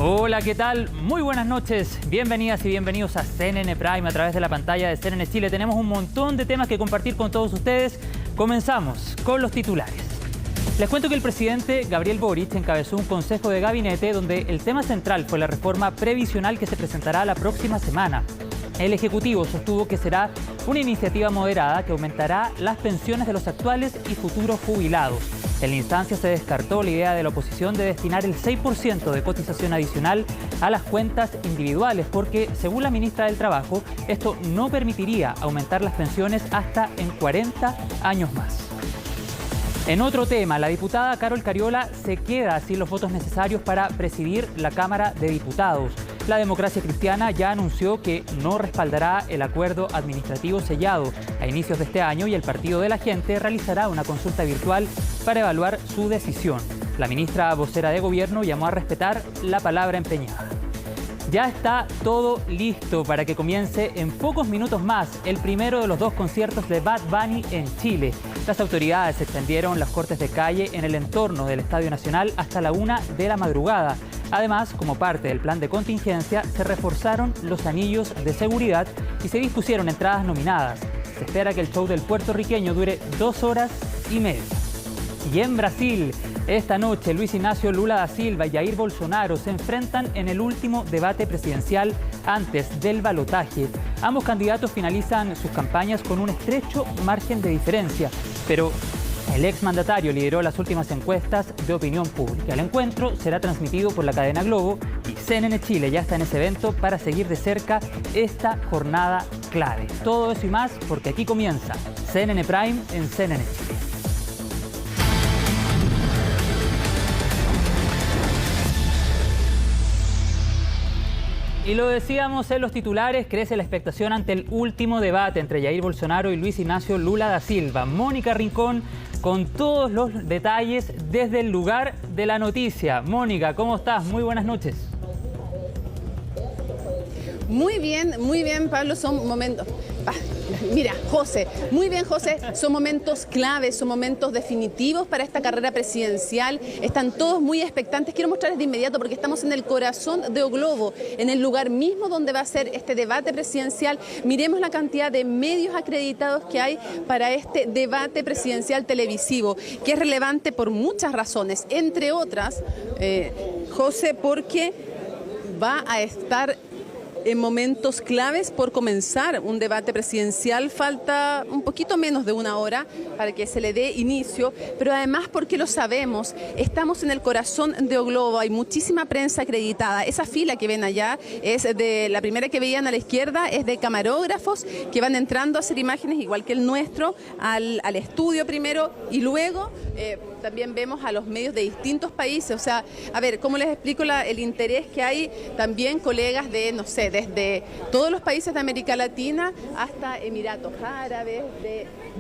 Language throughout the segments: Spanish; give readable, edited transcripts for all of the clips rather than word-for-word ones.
Hola, ¿qué tal? Muy buenas noches. Bienvenidas y bienvenidos a CNN Prime a través de la pantalla de CNN Chile. Tenemos un montón de temas que compartir con todos ustedes. Comenzamos con los titulares. Les cuento que el presidente Gabriel Boric encabezó un consejo de gabinete donde el tema central fue la reforma previsional que se presentará la próxima semana. El Ejecutivo sostuvo que será una iniciativa moderada que aumentará las pensiones de los actuales y futuros jubilados. En la instancia se descartó la idea de la oposición de destinar el 6% de cotización adicional a las cuentas individuales porque, según la ministra del Trabajo, esto no permitiría aumentar las pensiones hasta en 40 años más. En otro tema, la diputada Carol Cariola se queda sin los votos necesarios para presidir la Cámara de Diputados. La Democracia Cristiana ya anunció que no respaldará el acuerdo administrativo sellado a inicios de este año y el Partido de la Gente realizará una consulta virtual para evaluar su decisión. La ministra vocera de Gobierno llamó a respetar la palabra empeñada. Ya está todo listo para que comience en pocos minutos más el primero de los dos conciertos de Bad Bunny en Chile. Las autoridades extendieron las cortes de calle en el entorno del Estadio Nacional hasta la 1 de la madrugada. Además, como parte del plan de contingencia, se reforzaron los anillos de seguridad y se dispusieron entradas nominadas. Se espera que el show del puertorriqueño dure 2 horas y media. Y en Brasil, esta noche Luis Ignacio Lula da Silva y Jair Bolsonaro se enfrentan en el último debate presidencial antes del balotaje. Ambos candidatos finalizan sus campañas con un estrecho margen de diferencia, pero el exmandatario lideró las últimas encuestas de opinión pública. El encuentro será transmitido por la cadena Globo y CNN Chile ya está en ese evento para seguir de cerca esta jornada clave. Todo eso y más porque aquí comienza CNN Prime en CNN Chile. Y lo decíamos en los titulares, crece la expectación ante el último debate entre Jair Bolsonaro y Luis Ignacio Lula da Silva. Mónica Rincón con todos los detalles desde el lugar de la noticia. Mónica, ¿cómo estás? Muy buenas noches. Muy bien, Pablo, son momentos... Mira, José, muy bien, José, son momentos claves, son momentos definitivos para esta carrera presidencial. Están todos muy expectantes. Quiero mostrarles de inmediato porque estamos en el corazón de O Globo, en el lugar mismo donde va a ser este debate presidencial. Miremos la cantidad de medios acreditados que hay para este debate presidencial televisivo, que es relevante por muchas razones, entre otras, José, porque va a estar en momentos claves por comenzar un debate presidencial. Falta un poquito menos de 1 hora para que se le dé inicio, pero además porque lo sabemos, estamos en el corazón de O Globo, hay muchísima prensa acreditada. Esa fila que ven allá es de la primera que veían a la izquierda, es de camarógrafos que van entrando a hacer imágenes igual que el nuestro al estudio primero y luego también vemos a los medios de distintos países. O sea, a ver, ¿cómo les explico el interés que hay? También colegas de, no sé, desde todos los países de América Latina hasta Emiratos Árabes,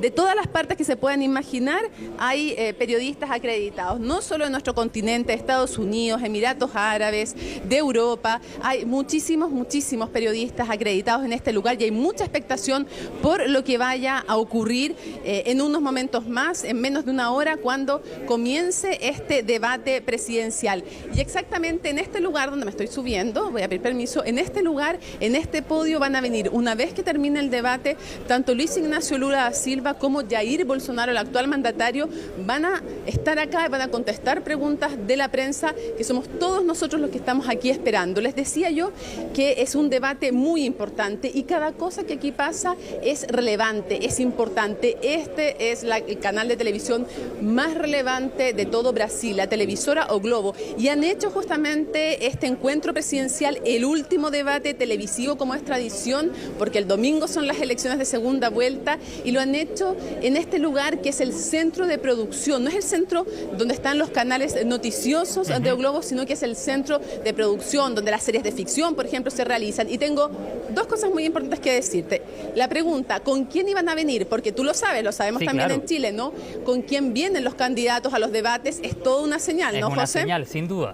de todas las partes que se puedan imaginar, hay periodistas acreditados, no solo en nuestro continente, Estados Unidos, Emiratos Árabes, de Europa, hay muchísimos periodistas acreditados en este lugar y hay mucha expectación por lo que vaya a ocurrir en unos momentos más, en menos de 1 hora, cuando comience este debate presidencial. Y exactamente en este lugar donde me estoy subiendo, voy a pedir permiso, en este lugar, en este podio van a venir, una vez que termine el debate, tanto Luis Ignacio Lula da Silva como Jair Bolsonaro, el actual mandatario, van a estar acá y van a contestar preguntas de la prensa, que somos todos nosotros los que estamos aquí esperando. Les decía yo que es un debate muy importante y cada cosa que aquí pasa es relevante, es importante. Este es el canal de televisión más relevante de todo Brasil, la televisora O Globo, y han hecho justamente este encuentro presidencial el último debate televisivo como es tradición, porque el domingo son las elecciones de segunda vuelta y lo han hecho en este lugar que es el centro de producción. No es el centro donde están los canales noticiosos de O Globo, sino que es el centro de producción donde las series de ficción, por ejemplo, se realizan. Y tengo 2 cosas muy importantes que decirte. La pregunta, ¿con quién iban a venir? Porque tú lo sabes, lo sabemos sí, también claro. En Chile, ¿no? ¿Con quién vienen los candidatos a los debates? Es toda una señal, ¿no, José? Es una señal, sin duda.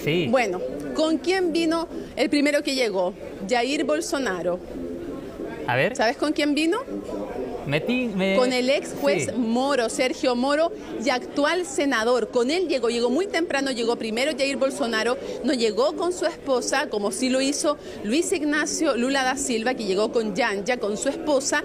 Sí. Bueno, ¿con quién vino el primero que llegó? Jair Bolsonaro. A ver. ¿Sabes con quién vino? con el ex juez Moro, Sergio Moro, y actual senador. Con él llegó muy temprano, llegó primero Jair Bolsonaro, no llegó con su esposa, como sí lo hizo Luis Ignacio Lula da Silva, que llegó con Yanja, con su esposa.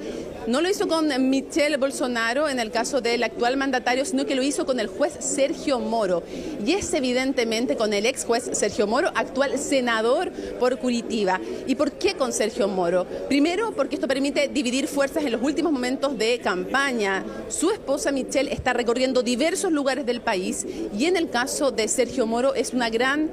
No lo hizo con Michelle Bolsonaro, en el caso del actual mandatario, sino que lo hizo con el juez Sergio Moro. Y es evidentemente con el ex juez Sergio Moro, actual senador por Curitiba. ¿Y por qué con Sergio Moro? Primero, porque esto permite dividir fuerzas en los últimos momentos de campaña. Su esposa Michelle está recorriendo diversos lugares del país y en el caso de Sergio Moro es una gran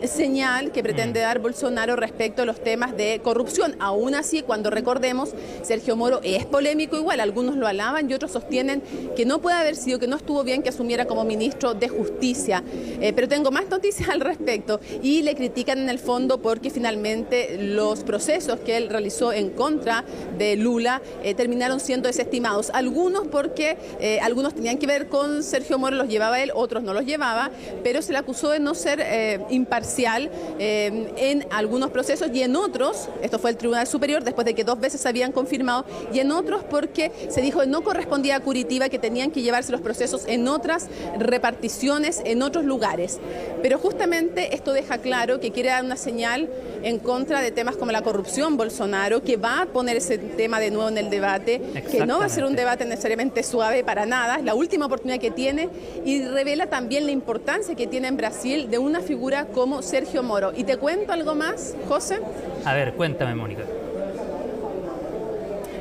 señal que pretende dar Bolsonaro respecto a los temas de corrupción. Aún así, cuando recordemos, Sergio Moro es polémico igual, algunos lo alaban y otros sostienen que no puede haber sido, que no estuvo bien que asumiera como ministro de Justicia. Pero tengo más noticias al respecto y le critican en el fondo porque finalmente los procesos que él realizó en contra de Lula terminaron siendo desestimados. Algunos porque algunos tenían que ver con Sergio Moro, los llevaba él, otros no los llevaba, pero se le acusó de no ser imparcial en algunos procesos y en otros, esto fue el Tribunal Superior, después de que 2 veces se habían confirmado, y en otros porque se dijo que no correspondía a Curitiba, que tenían que llevarse los procesos en otras reparticiones, en otros lugares. Pero justamente esto deja claro que quiere dar una señal en contra de temas como la corrupción Bolsonaro, que va a poner ese tema de nuevo en el debate, que no va a ser un debate necesariamente suave para nada, es la última oportunidad que tiene y revela también la importancia que tiene en Brasil de una figura como Sergio Moro. Y te cuento algo más, José. A ver, cuéntame, Mónica.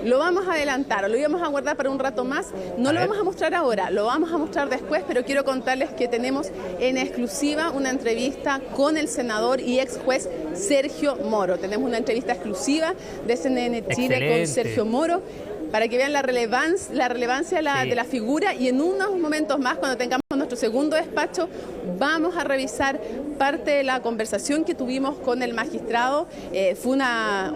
Lo vamos a adelantar, o lo íbamos a guardar para un rato más. No lo vamos a mostrar ahora, lo vamos a mostrar después, pero quiero contarles que tenemos en exclusiva una entrevista con el senador y ex juez Sergio Moro. Tenemos una entrevista exclusiva de CNN Chile. Excelente. Con Sergio Moro, para que vean la relevancia de la figura, y en unos momentos más, cuando tengamos nuestro segundo despacho, vamos a revisar parte de la conversación que tuvimos con el magistrado. Fue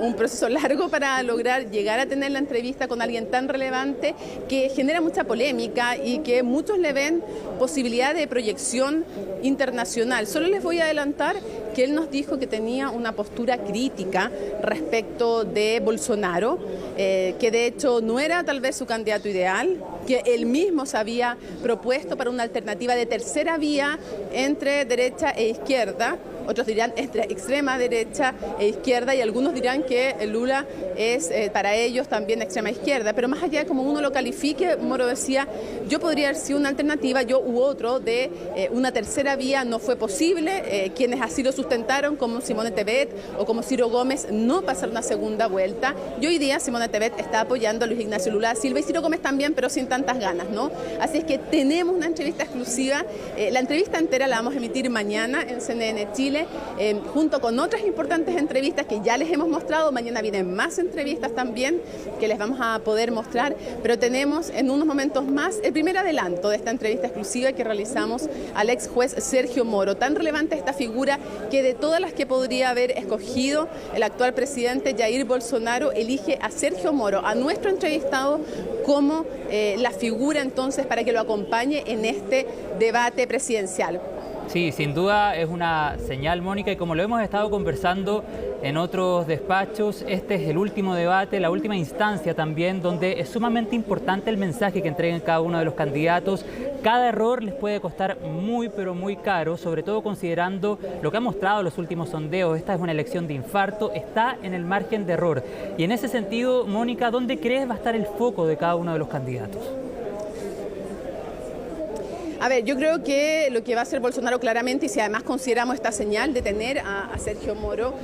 un proceso largo para lograr llegar a tener la entrevista con alguien tan relevante que genera mucha polémica y que muchos le ven posibilidad de proyección internacional. Solo les voy a adelantar que él nos dijo que tenía una postura crítica respecto de Bolsonaro, que de hecho no era tal vez su candidato ideal, que él mismo se había propuesto para una alternativa de tercera vía entre derecha e izquierda. Otros dirán entre extrema derecha e izquierda, y algunos dirán que Lula es para ellos también extrema izquierda. Pero más allá de cómo uno lo califique, Moro decía, yo podría haber sido una alternativa, yo u otro, de una tercera vía no fue posible. Quienes así lo sustentaron, como Simone Tebet o como Ciro Gómez, no pasaron una segunda vuelta. Y hoy día Simone Tebet está apoyando a Luis Ignacio Lula da Silva y Ciro Gómez también, pero sin tantas ganas, ¿no? Así es que tenemos una entrevista exclusiva. La entrevista entera la vamos a emitir mañana en CNN Chile, junto con otras importantes entrevistas que ya les hemos mostrado. Mañana vienen más entrevistas también que les vamos a poder mostrar, pero tenemos en unos momentos más el primer adelanto de esta entrevista exclusiva que realizamos al ex juez Sergio Moro. Tan relevante esta figura que de todas las que podría haber escogido el actual presidente Jair Bolsonaro, elige a Sergio Moro, a nuestro entrevistado, como la figura entonces para que lo acompañe en este debate presidencial. Sí, sin duda es una señal, Mónica, y como lo hemos estado conversando en otros despachos, este es el último debate, la última instancia también, donde es sumamente importante el mensaje que entreguen cada uno de los candidatos. Cada error les puede costar muy, pero muy caro, sobre todo considerando lo que han mostrado los últimos sondeos. Esta es una elección de infarto, está en el margen de error. Y en ese sentido, Mónica, ¿dónde crees va a estar el foco de cada uno de los candidatos? A ver, yo creo que lo que va a hacer Bolsonaro claramente, y si además consideramos esta señal de tener a Sergio Moro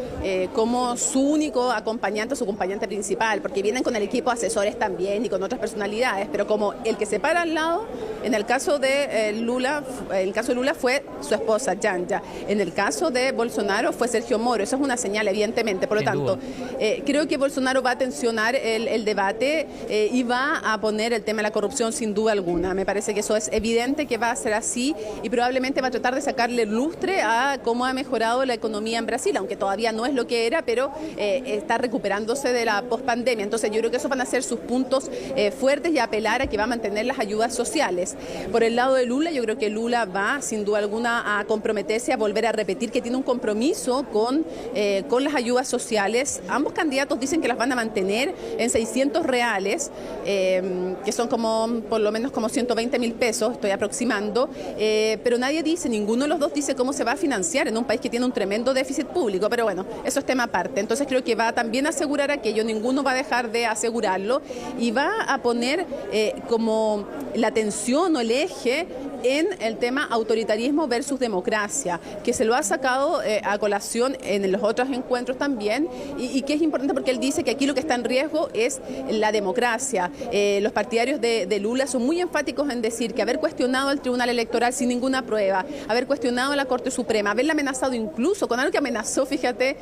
como su único acompañante, su acompañante principal, porque vienen con el equipo de asesores también y con otras personalidades, pero como el que se para al lado, en el caso de Lula fue su esposa, Yanja. En el caso de Bolsonaro fue Sergio Moro. Eso es una señal, evidentemente. Por lo tanto, creo que Bolsonaro va a tensionar el debate y va a poner el tema de la corrupción sin duda alguna. Me parece que eso es evidente que va va a ser así y probablemente va a tratar de sacarle lustre a cómo ha mejorado la economía en Brasil, aunque todavía no es lo que era, pero está recuperándose de la pospandemia. Entonces yo creo que esos van a ser sus puntos fuertes y apelar a que va a mantener las ayudas sociales. Por el lado de Lula, yo creo que Lula va sin duda alguna a comprometerse, a volver a repetir que tiene un compromiso con las ayudas sociales. Ambos candidatos dicen que las van a mantener en 600 reales, que son como por lo menos como 120.000 pesos, estoy aproximando, pero nadie dice, ninguno de los dos dice cómo se va a financiar en un país que tiene un tremendo déficit público, pero bueno, eso es tema aparte. Entonces creo que va también a asegurar aquello, ninguno va a dejar de asegurarlo y va a poner como la atención o el eje en el tema autoritarismo versus democracia, que se lo ha sacado a colación en los otros encuentros también, y que es importante porque él dice que aquí lo que está en riesgo es la democracia. Los partidarios de Lula son muy enfáticos en decir que haber cuestionado al Tribunal Electoral sin ninguna prueba, haber cuestionado a la Corte Suprema, haberla amenazado incluso con algo que amenazó, fíjate,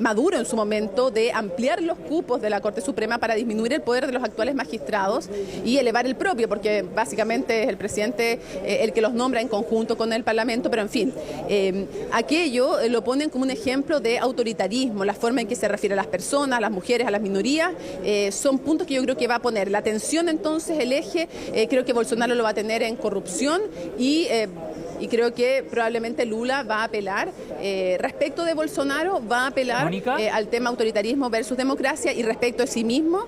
Maduro en su momento, de ampliar los cupos de la Corte Suprema para disminuir el poder de los actuales magistrados y elevar el propio, porque básicamente es el presidente el que los nombra en conjunto con el Parlamento, pero en fin, aquello lo ponen como un ejemplo de autoritarismo, la forma en que se refiere a las personas, a las mujeres, a las minorías, son puntos que yo creo que va a poner la atención. Entonces el eje, creo que Bolsonaro lo va a tener en corrupción y creo que probablemente Lula va a apelar, respecto de Bolsonaro, va a apelar al tema autoritarismo versus democracia, y respecto a sí mismo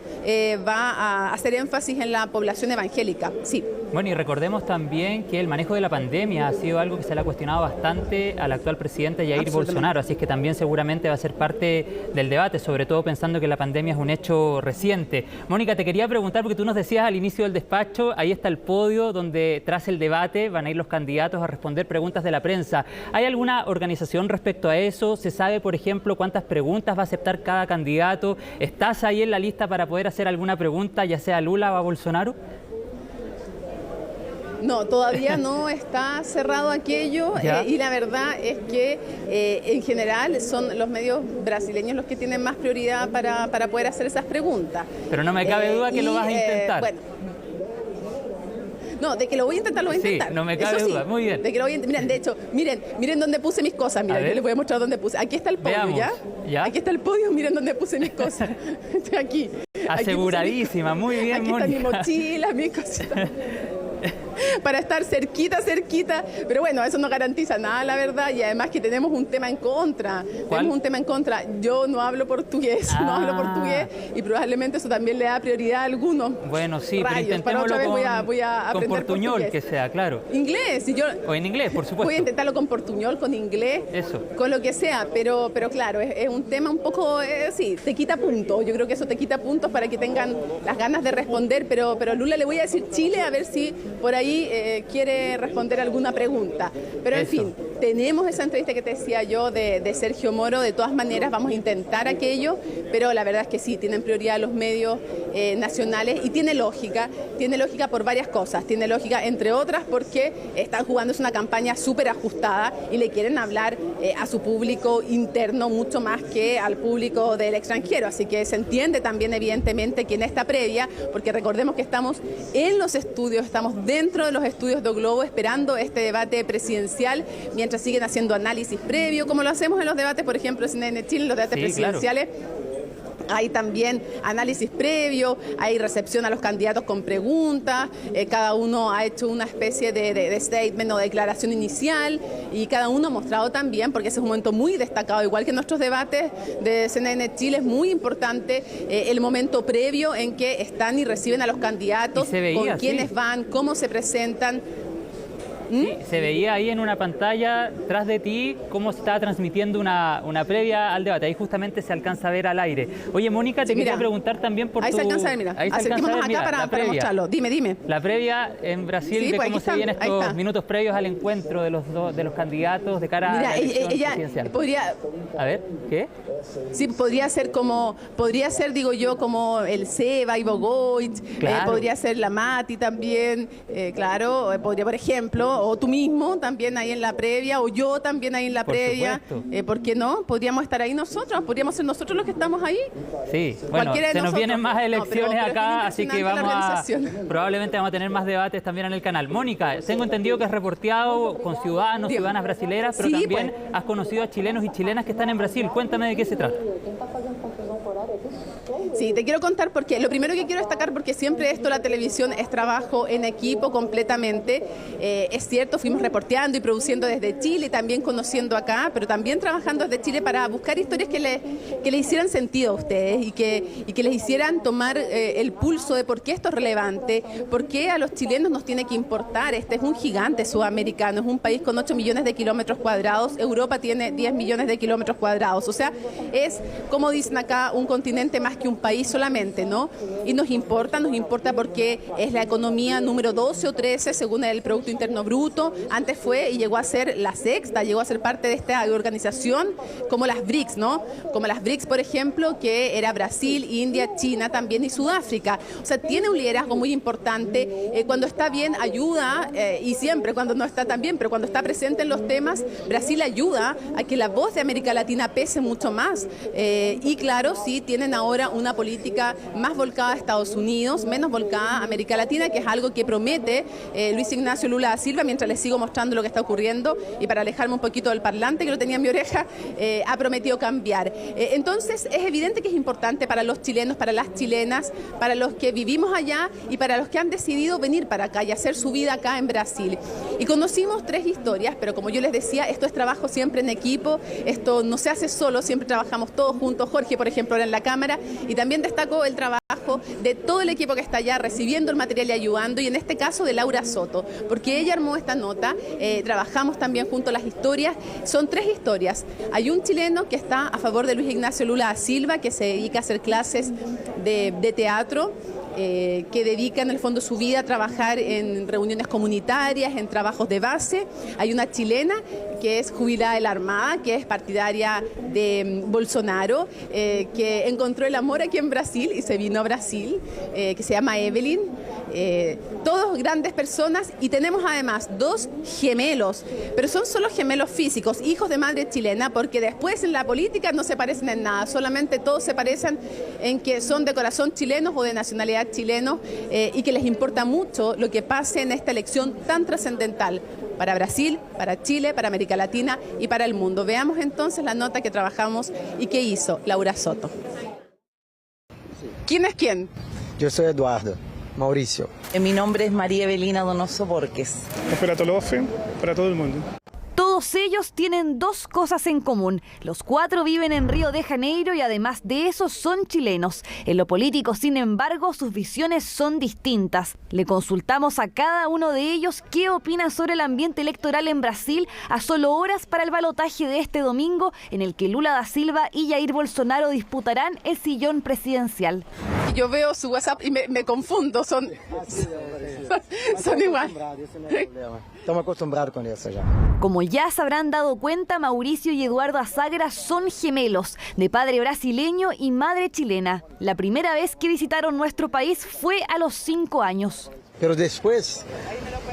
va a hacer énfasis en la población evangélica. Sí. Bueno, y recordemos también que el manejo de la pandemia ha sido algo que se le ha cuestionado bastante al actual presidente Jair Bolsonaro, así es que también seguramente va a ser parte del debate, sobre todo pensando que la pandemia es un hecho reciente. Mónica, te quería preguntar, porque tú nos decías al inicio del despacho, ahí está el podio donde tras el debate van a ir los candidatos a responder preguntas de la prensa. ¿Hay alguna organización respecto a eso? ¿Se sabe, por ejemplo, cuántas preguntas va a aceptar cada candidato? ¿Estás ahí en la lista para poder hacer alguna pregunta, ya sea a Lula o a Bolsonaro? No, todavía no está cerrado aquello, y la verdad es que en general son los medios brasileños los que tienen más prioridad para poder hacer esas preguntas. Pero no me cabe duda que lo vas a intentar. Bueno. No, de que lo voy a intentar, lo voy a intentar. Sí, no me cabe duda. Muy bien. De que lo voy a miren, de hecho, miren dónde puse mis cosas. Miren, yo les voy a mostrar dónde puse. Aquí está el podio. Veamos. ¿Ya? Aquí está el podio, miren dónde puse mis cosas. Estoy aquí. Aseguradísima, muy bien, aquí Mónica. Aquí está mi mochila, mis cositas. Para estar cerquita, pero bueno, eso no garantiza nada, la verdad, y además que tenemos un tema en contra. ¿Cuál? Tenemos un tema en contra. Yo no hablo portugués, y probablemente eso también le da prioridad a algunos. Bueno, sí, rayos. pero intentémoslo para otra vez voy a con aprender portuñol, portugués. Que sea, claro. Inglés, o en inglés, por supuesto. Voy a intentarlo con portuñol, con inglés, con lo que sea, pero claro, es un tema un poco, sí, te quita puntos. Yo creo que eso te quita puntos para que tengan las ganas de responder, pero Lula le voy a decir Chile, a ver si por ahí quiere responder alguna pregunta. Pero en fin, tenemos esa entrevista que te decía yo de Sergio Moro. De todas maneras vamos a intentar aquello, pero la verdad es que sí, tienen prioridad los medios nacionales, y tiene lógica por varias cosas. Tiene lógica, entre otras, porque están jugándose una campaña súper ajustada y le quieren hablar a su público interno mucho más que al público del extranjero. Así que se entiende también, evidentemente, que en esta previa, porque recordemos que estamos en los estudios, estamos dentro de los estudios de O Globo esperando este debate presidencial, mientras siguen haciendo análisis previo, como lo hacemos en los debates, por ejemplo, en CNN Chile, en los debates presidenciales. Claro. Hay también análisis previo, hay recepción a los candidatos con preguntas, cada uno ha hecho una especie de statement o declaración inicial, y cada uno ha mostrado también, porque ese es un momento muy destacado, igual que en nuestros debates de CNN Chile, es muy importante el momento previo en que están y reciben a los candidatos, con quiénes van, cómo se presentan. Sí, se veía ahí en una pantalla tras de ti cómo se estaba transmitiendo una previa al debate. Ahí justamente se alcanza a ver al aire. Oye, Mónica, te quería preguntar también por ahí se alcanza a ver, mira. Acerquémonos acá para mostrarlo. Dime. La previa en Brasil, de cómo se vienen estos minutos previos al encuentro de los candidatos de cara a la elección presidencial. A ver, ¿qué? Sí, podría ser, digo yo, como el Seba y Bogoich, podría ser la Mati también, claro, podría, por ejemplo, o tú mismo también ahí en la previa, o yo también ahí en la previa. ¿Por qué no? Podríamos estar ahí nosotros, podríamos ser nosotros los que estamos ahí. Sí, bueno, se nos vienen más elecciones acá, así que probablemente vamos a tener más debates también en el canal. Mónica, tengo entendido que has reporteado con ciudadanos, ciudadanas brasileras, pero sí, también has conocido a chilenos y chilenas que están en Brasil. Cuéntame de qué se trata. Sí, te quiero contar porque lo primero que quiero destacar, porque siempre esto, la televisión, es trabajo en equipo completamente. Es cierto, fuimos reporteando y produciendo desde Chile, también conociendo acá, pero también trabajando desde Chile para buscar historias que le hicieran sentido a ustedes y que les hicieran tomar el pulso de por qué esto es relevante, por qué a los chilenos nos tiene que importar. Este es un gigante sudamericano, es un país con 8 millones de kilómetros cuadrados, Europa tiene 10 millones de kilómetros cuadrados, o sea, es, como dicen acá, un continente más que un país solamente, ¿no? Y nos importa porque es la economía número 12 o 13 según el Producto Interno Bruto. Antes fue y llegó a ser la sexta, llegó a ser parte de esta organización como las BRICS, ¿no? Como las BRICS, por ejemplo, que era Brasil, India, China también y Sudáfrica. O sea, tiene un liderazgo muy importante. Cuando está bien ayuda, y siempre cuando no está tan bien, pero cuando está presente en los temas, Brasil ayuda a que la voz de América Latina pese mucho más. Y claro, sí, tienen ahora una política más volcada a Estados Unidos, menos volcada a América Latina, que es algo que promete Luis Ignacio Lula da Silva, mientras les sigo mostrando lo que está ocurriendo, y para alejarme un poquito del parlante que lo tenía en mi oreja, ha prometido cambiar. Entonces es evidente que es importante para los chilenos, para las chilenas, para los que vivimos allá y para los que han decidido venir para acá y hacer su vida acá en Brasil. Y conocimos 3 historias, pero como yo les decía, esto es trabajo siempre en equipo, esto no se hace solo, siempre trabajamos todos juntos. Jorge, por ejemplo, ahora en la cámara, y también destaco el trabajo de todo el equipo que está allá recibiendo el material y ayudando, y en este caso de Laura Soto, porque ella armó esta nota. Trabajamos también junto a las historias. Son 3 historias. Hay un chileno que está a favor de Luis Ignacio Lula da Silva, que se dedica a hacer clases de teatro, que dedica en el fondo su vida a trabajar en reuniones comunitarias, en trabajos de base. Hay una chilena que es jubilada de la Armada, que es partidaria de Bolsonaro, que encontró el amor aquí en Brasil y se vino a Brasil, que se llama Evelyn. Todos grandes personas, y tenemos además 2 gemelos, pero son solo gemelos físicos, hijos de madre chilena, porque después en la política no se parecen en nada, solamente todos se parecen en que son de corazón chilenos o de nacionalidad chileno, y que les importa mucho lo que pase en esta elección tan trascendental para Brasil, para Chile, para América Latina y para el mundo. Veamos entonces la nota que trabajamos y que hizo Laura Soto. ¿Quién es quién? Yo soy Eduardo. Mauricio. Mi nombre es María Evelina Donoso Borges. Para Tolofe, para todo el mundo. Todos ellos tienen 2 cosas en común. Los 4 viven en Río de Janeiro y además de eso son chilenos. En lo político, sin embargo, sus visiones son distintas. Le consultamos a cada uno de ellos qué opina sobre el ambiente electoral en Brasil a solo horas para el balotaje de este domingo, en el que Lula da Silva y Jair Bolsonaro disputarán el sillón presidencial. Yo veo su WhatsApp y me confundo, son igual. Estamos acostumbrados con eso ya. Como ya se habrán dado cuenta, Mauricio y Eduardo Azagra son gemelos, de padre brasileño y madre chilena. La primera vez que visitaron nuestro país fue a los 5 años. Pero después,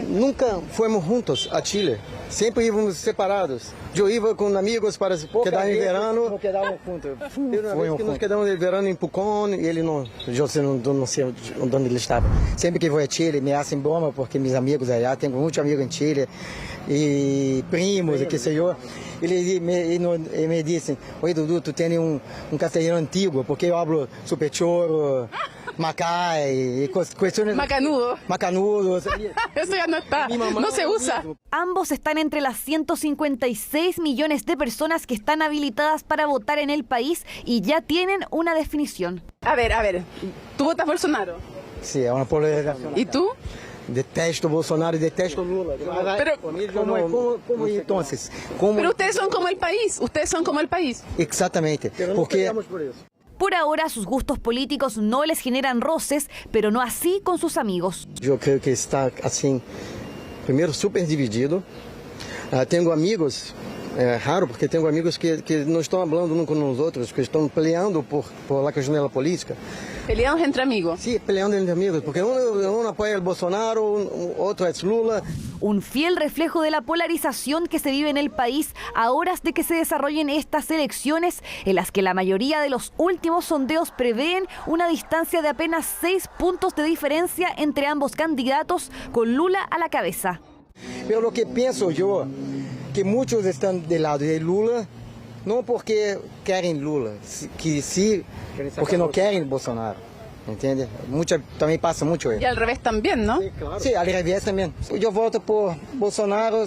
nunca fuimos juntos a Chile. Siempre íbamos separados. Yo iba con amigos para quedar en verano. No quedamos juntos. Nos quedamos en verano en Pucón y él no. Yo no sé dónde él estaba. Siempre que voy a Chile me hacen broma porque mis amigos allá, tengo muchos amigos en Chile y primos, qué sé yo. Y me dicen, oye Dudu, tú tienes un castellano antiguo, porque yo hablo super choro, macay, y cuestiones... Macanudo. Macanudo. Eso ya no está, no se usa. Ambos están entre las 156 millones de personas que están habilitadas para votar en el país y ya tienen una definición. A ver, ¿tú votas Bolsonaro? Sí, es una polarización. ¿Y tú? Detesto Bolsonaro y detesto Lula. Pero, ¿Cómo entonces? Pero ustedes son como el país. Exactamente. Pero no peleamos por eso. Por ahora sus gustos políticos no les generan roces, pero no así con sus amigos. Yo creo que está así, primero súper dividido. Tengo amigos, raro porque tengo amigos que no están hablando unos con los otros, que están peleando por la cuestión de la política. Peleados entre amigos. Sí, peleando entre amigos, porque uno apoya al Bolsonaro, otro es Lula. Un fiel reflejo de la polarización que se vive en el país a horas de que se desarrollen estas elecciones, en las que la mayoría de los últimos sondeos prevén una distancia de apenas 6 puntos de diferencia entre ambos candidatos, con Lula a la cabeza. Pero lo que pienso yo, que muchos están del lado de Lula, no porque quieren Lula, que sí, porque no quieren Bolsonaro. ¿Entiendes? También pasa mucho eso. Y al revés también, ¿no? Sí, claro. Sí, al revés también. Yo voto por Bolsonaro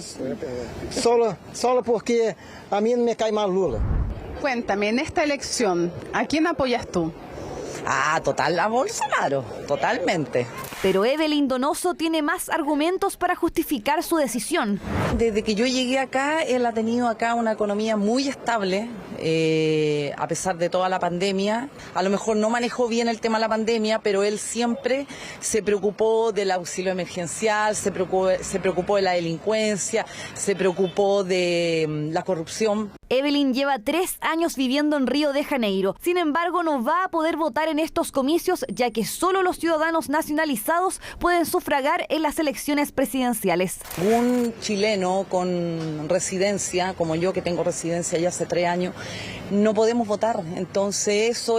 solo porque a mí me cae mal Lula. Cuéntame, en esta elección, ¿a quién apoyas tú? Total a Bolsonaro, totalmente. Pero Evelyn Donoso tiene más argumentos para justificar su decisión. Desde que yo llegué acá, él ha tenido acá una economía muy estable, a pesar de toda la pandemia. A lo mejor no manejó bien el tema de la pandemia, pero él siempre se preocupó del auxilio emergencial, se preocupó de la delincuencia, se preocupó de la corrupción. Evelyn lleva 3 años viviendo en Río de Janeiro. Sin embargo, no va a poder votar en estos comicios, ya que solo los ciudadanos nacionalizados pueden sufragar en las elecciones presidenciales. Un chileno con residencia, como yo que tengo residencia ya hace 3 años, no podemos votar. Entonces eso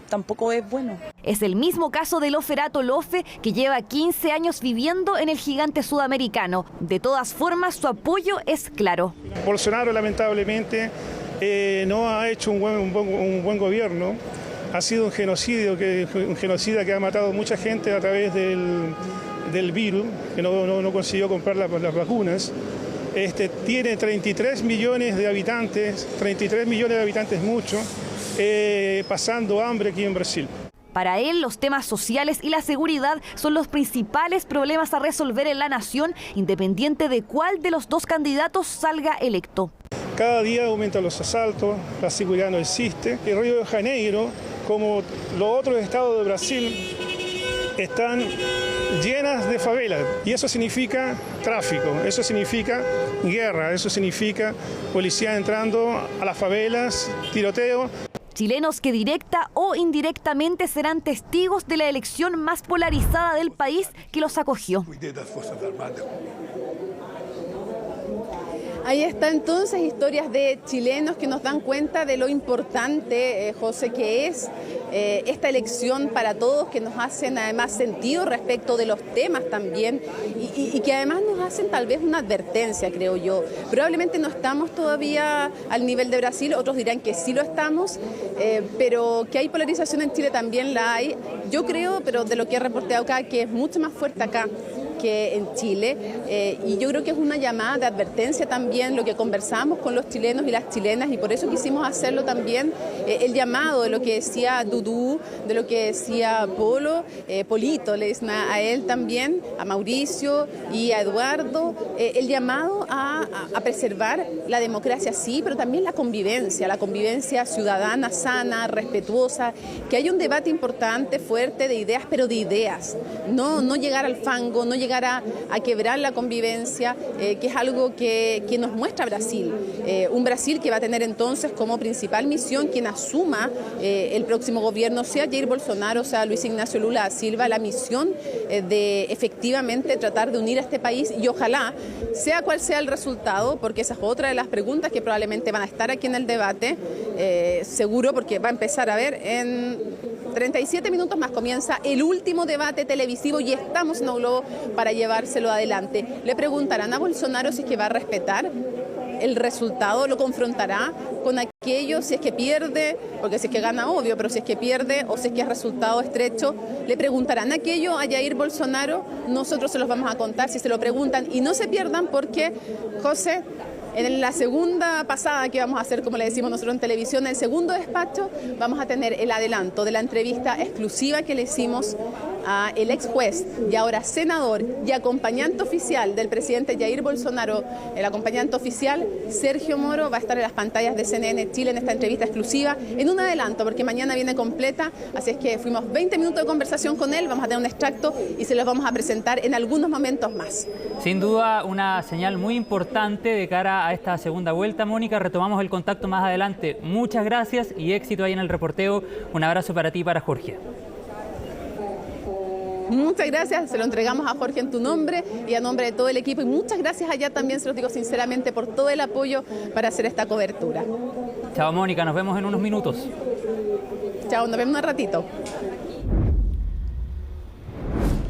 tampoco es bueno. Es el mismo caso de Loferato Lofe, que lleva 15 años viviendo en el gigante sudamericano. De todas formas, su apoyo es claro. Bolsonaro lamentablemente no ha hecho un buen gobierno. Ha sido un genocida que ha matado mucha gente a través del virus, que no consiguió comprar las vacunas. Tiene 33 millones de habitantes, 33 millones de habitantes mucho, pasando hambre aquí en Brasil. Para él, los temas sociales y la seguridad son los principales problemas a resolver en la nación, independiente de cuál de los dos candidatos salga electo. Cada día aumentan los asaltos, la seguridad no existe. El Río de Janeiro, como los otros estados de Brasil, están llenas de favelas. Y eso significa tráfico, eso significa guerra, eso significa policía entrando a las favelas, tiroteo. Chilenos que directa o indirectamente serán testigos de la elección más polarizada del país que los acogió. Ahí está entonces historias de chilenos que nos dan cuenta de lo importante, José, que es esta elección para todos, que nos hacen además sentido respecto de los temas también y que además nos hacen tal vez una advertencia, creo yo. Probablemente no estamos todavía al nivel de Brasil, otros dirán que sí lo estamos, pero que hay polarización en Chile también la hay. Yo creo, pero de lo que he reportado acá, que es mucho más fuerte acá que en Chile, y yo creo que es una llamada de advertencia también lo que conversamos con los chilenos y las chilenas, y por eso quisimos hacerlo también, el llamado de lo que decía Dudu, de lo que decía Polito, le dicen a él también, a Mauricio y a Eduardo, el llamado a preservar la democracia, sí, pero también la convivencia ciudadana, sana, respetuosa, que haya un debate importante, fuerte, de ideas, pero de ideas, no llegar al fango, no llegar a quebrar la convivencia, que es algo que nos muestra Brasil. Un Brasil que va a tener entonces como principal misión quien asuma el próximo gobierno, sea Jair Bolsonaro, sea Luis Ignacio Lula da Silva, la misión de efectivamente tratar de unir a este país, y ojalá, sea cual sea el resultado, porque esa es otra de las preguntas que probablemente van a estar aquí en el debate, seguro, porque va a empezar a ver en 37 minutos más comienza el último debate televisivo y estamos en Globo para llevárselo adelante. Le preguntarán a Bolsonaro si es que va a respetar el resultado, lo confrontará con aquello, si es que pierde, porque si es que gana, obvio, pero si es que pierde o si es que es resultado estrecho, le preguntarán aquello a Jair Bolsonaro. Nosotros se los vamos a contar si se lo preguntan, y no se pierdan porque, José, en la segunda pasada que vamos a hacer, como le decimos nosotros en televisión, en el segundo despacho, vamos a tener el adelanto de la entrevista exclusiva que le hicimos a el ex juez y ahora senador y acompañante oficial del presidente Jair Bolsonaro. El acompañante oficial, Sergio Moro, va a estar en las pantallas de CNN Chile en esta entrevista exclusiva, en un adelanto, porque mañana viene completa, así es que fuimos 20 minutos de conversación con él, vamos a tener un extracto y se los vamos a presentar en algunos momentos más. Sin duda una señal muy importante de cara a esta segunda vuelta. Mónica, retomamos el contacto más adelante. Muchas gracias y éxito ahí en el reporteo. Un abrazo para ti y para Jorge. Muchas gracias, se lo entregamos a Jorge en tu nombre y a nombre de todo el equipo. Y muchas gracias allá también, se los digo sinceramente, por todo el apoyo para hacer esta cobertura. Chao, Mónica, nos vemos en unos minutos. Chao, nos vemos un ratito.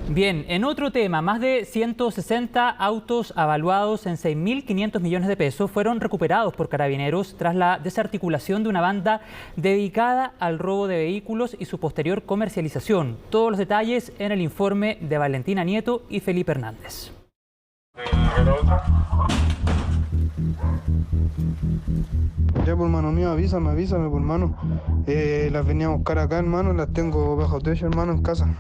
Bien, en otro tema, más de 160 autos avaluados en 6.500 millones de pesos fueron recuperados por Carabineros tras la desarticulación de una banda dedicada al robo de vehículos y su posterior comercialización. Todos los detalles en el informe de Valentina Nieto y Felipe Hernández. Ya, por hermano mío, avísame, por hermano. Las venía a buscar acá, hermano, las tengo bajo techo, hermano, en casa.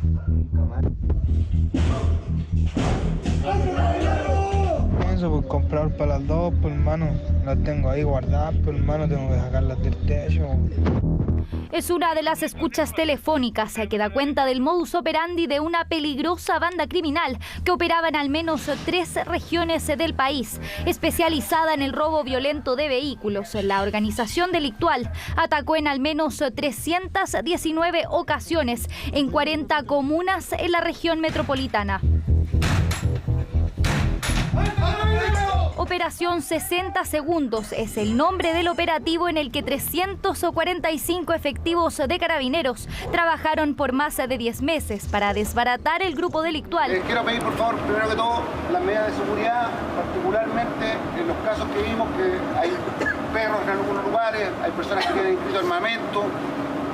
Eso, pues comprar para las dos, pues hermano, las tengo ahí guardadas, pues hermano, tengo que sacarlas del techo. Es una de las escuchas telefónicas que da cuenta del modus operandi de una peligrosa banda criminal que operaba en al menos 3 regiones del país, especializada en el robo violento de vehículos. La organización delictual atacó en al menos 319 ocasiones en 40 comunas en la región metropolitana. Operación 60 Segundos es el nombre del operativo en el que 345 efectivos de Carabineros trabajaron por más de 10 meses para desbaratar el grupo delictual. Quiero pedir, por favor, primero que todo, las medidas de seguridad, particularmente en los casos que vimos que hay perros en algunos lugares, hay personas que tienen inscrito armamento.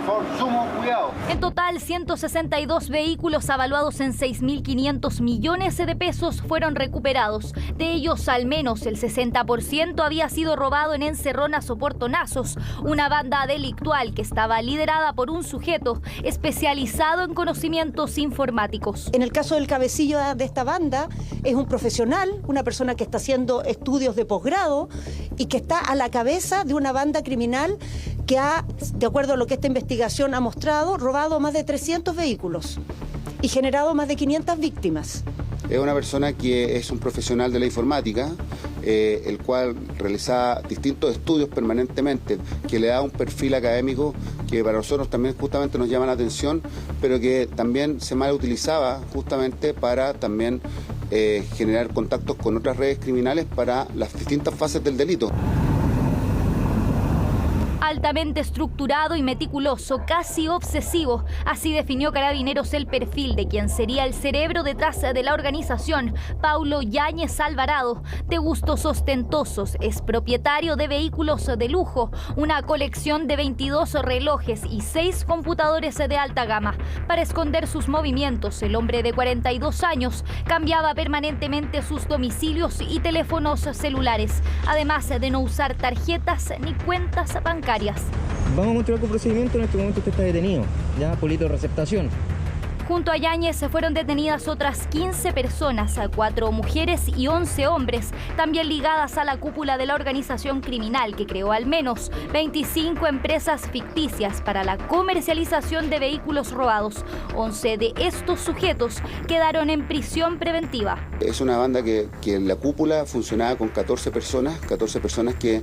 Por sumo cuidado. En total, 162 vehículos avaluados en 6.500 millones de pesos fueron recuperados. De ellos, al menos el 60% había sido robado en encerronas o portonazos, una banda delictual que estaba liderada por un sujeto especializado en conocimientos informáticos. En el caso del cabecillo de esta banda, es un profesional, una persona que está haciendo estudios de posgrado y que está a la cabeza de una banda criminal que ha, de acuerdo a lo que esta investigación ha mostrado, robado más de 300 vehículos y generado más de 500 víctimas. Es una persona que es un profesional de la informática, el cual realizaba distintos estudios permanentemente, que le da un perfil académico que para nosotros también justamente nos llama la atención, pero que también se mal utilizaba justamente para también generar contactos con otras redes criminales para las distintas fases del delito. Altamente estructurado y meticuloso, casi obsesivo. Así definió Carabineros el perfil de quien sería el cerebro detrás de la organización, Paulo Yáñez Alvarado. De gustos ostentosos, es propietario de vehículos de lujo, una colección de 22 relojes y 6 computadores de alta gama. Para esconder sus movimientos, el hombre de 42 años cambiaba permanentemente sus domicilios y teléfonos celulares, además de no usar tarjetas ni cuentas bancarias. Vamos a continuar con el procedimiento. En este momento usted está detenido, ya por delito de receptación. Junto a Yáñez se fueron detenidas otras 15 personas, 4 mujeres y 11 hombres, también ligadas a la cúpula de la organización criminal que creó al menos 25 empresas ficticias para la comercialización de vehículos robados. 11 de estos sujetos quedaron en prisión preventiva. Es una banda que en la cúpula funcionaba con 14 personas que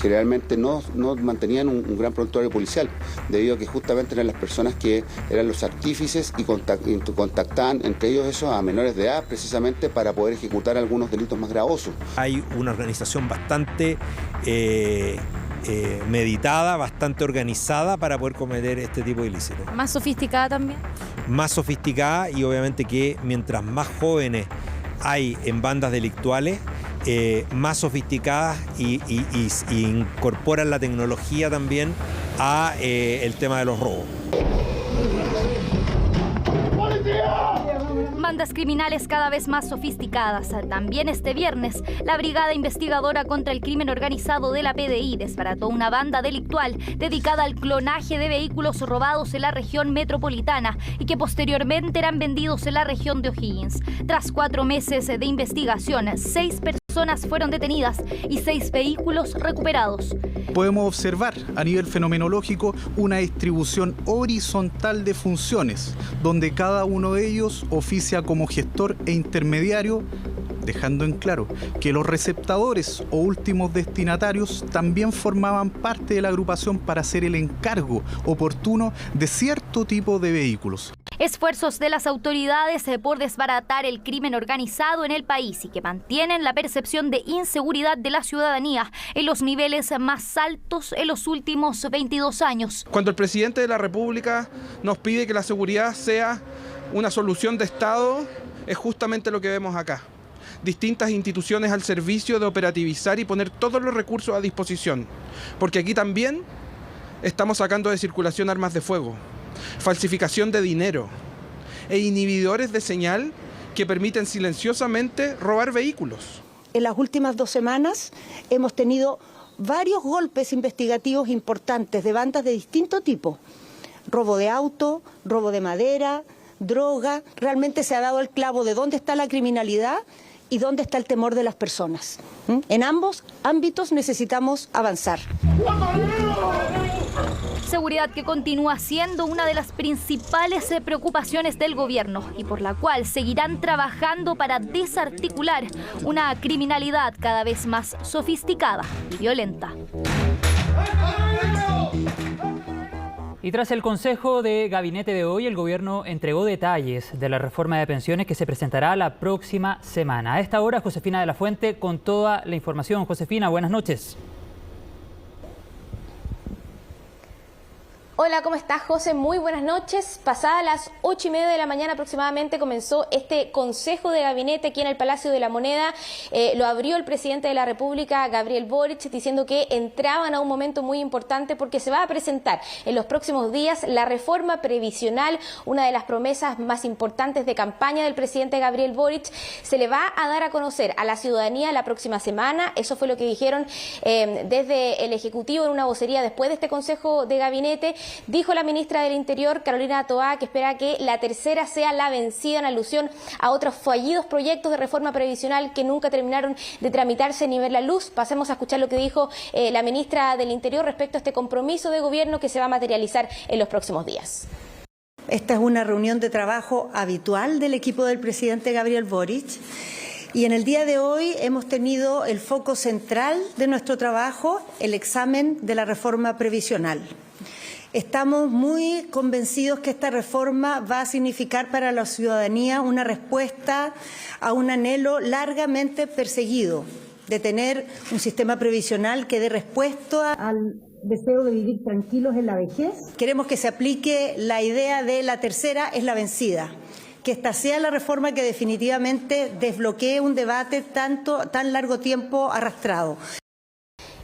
generalmente no mantenían un gran prontuario policial, debido a que justamente eran las personas que eran los artífices y contactaban entre ellos eso a menores de edad precisamente para poder ejecutar algunos delitos más gravosos. Hay una organización bastante meditada, bastante organizada para poder cometer este tipo de ilícitos. ¿Más sofisticada también? Más sofisticada, y obviamente que mientras más jóvenes hay en bandas delictuales, más sofisticadas y incorporan la tecnología también a el tema de los robos. Bandas criminales cada vez más sofisticadas. También este viernes, la Brigada Investigadora contra el Crimen Organizado de la PDI desbarató una banda delictual dedicada al clonaje de vehículos robados en la región metropolitana y que posteriormente eran vendidos en la región de O'Higgins. Tras 4 meses de investigación, 6 personas fueron detenidas y 6 vehículos recuperados. Podemos observar a nivel fenomenológico una distribución horizontal de funciones, donde cada uno de ellos oficia como gestor e intermediario, dejando en claro que los receptadores o últimos destinatarios también formaban parte de la agrupación para hacer el encargo oportuno de cierto tipo de vehículos. Esfuerzos de las autoridades por desbaratar el crimen organizado en el país y que mantienen la percepción de inseguridad de la ciudadanía en los niveles más altos en los últimos 22 años. Cuando el presidente de la República nos pide que la seguridad sea una solución de Estado, es justamente lo que vemos acá. Distintas instituciones al servicio de operativizar y poner todos los recursos a disposición, porque aquí también estamos sacando de circulación armas de fuego, falsificación de dinero e inhibidores de señal que permiten silenciosamente robar vehículos. En las últimas 2 semanas hemos tenido varios golpes investigativos importantes de bandas de distinto tipo: robo de auto, robo de madera, droga. Realmente se ha dado el clavo de dónde está la criminalidad y dónde está el temor de las personas. En ambos ámbitos necesitamos avanzar. Seguridad que continúa siendo una de las principales preocupaciones del gobierno y por la cual seguirán trabajando para desarticular una criminalidad cada vez más sofisticada y violenta. Y tras el Consejo de Gabinete de hoy, el gobierno entregó detalles de la reforma de pensiones que se presentará la próxima semana. A esta hora, Josefina de la Fuente con toda la información. Josefina, buenas noches. Hola, ¿cómo estás, José? Muy buenas noches. Pasadas las 8:30 de la mañana aproximadamente comenzó este Consejo de Gabinete aquí en el Palacio de la Moneda. Lo abrió el presidente de la República, Gabriel Boric, diciendo que entraban a un momento muy importante porque se va a presentar en los próximos días la reforma previsional, una de las promesas más importantes de campaña del presidente Gabriel Boric. Se le va a dar a conocer a la ciudadanía la próxima semana. Eso fue lo que dijeron desde el Ejecutivo en una vocería después de este Consejo de Gabinete. Dijo la ministra del Interior, Carolina Toá, que espera que la tercera sea la vencida, en alusión a otros fallidos proyectos de reforma previsional que nunca terminaron de tramitarse ni ver la luz. Pasemos a escuchar lo que dijo la ministra del Interior respecto a este compromiso de gobierno que se va a materializar en los próximos días. Esta es una reunión de trabajo habitual del equipo del presidente Gabriel Boric. Y en el día de hoy hemos tenido el foco central de nuestro trabajo, el examen de la reforma previsional. Estamos muy convencidos que esta reforma va a significar para la ciudadanía una respuesta a un anhelo largamente perseguido, de tener un sistema previsional que dé respuesta al deseo de vivir tranquilos en la vejez. Queremos que se aplique la idea de la tercera es la vencida, que esta sea la reforma que definitivamente desbloquee un debate tan largo tiempo arrastrado.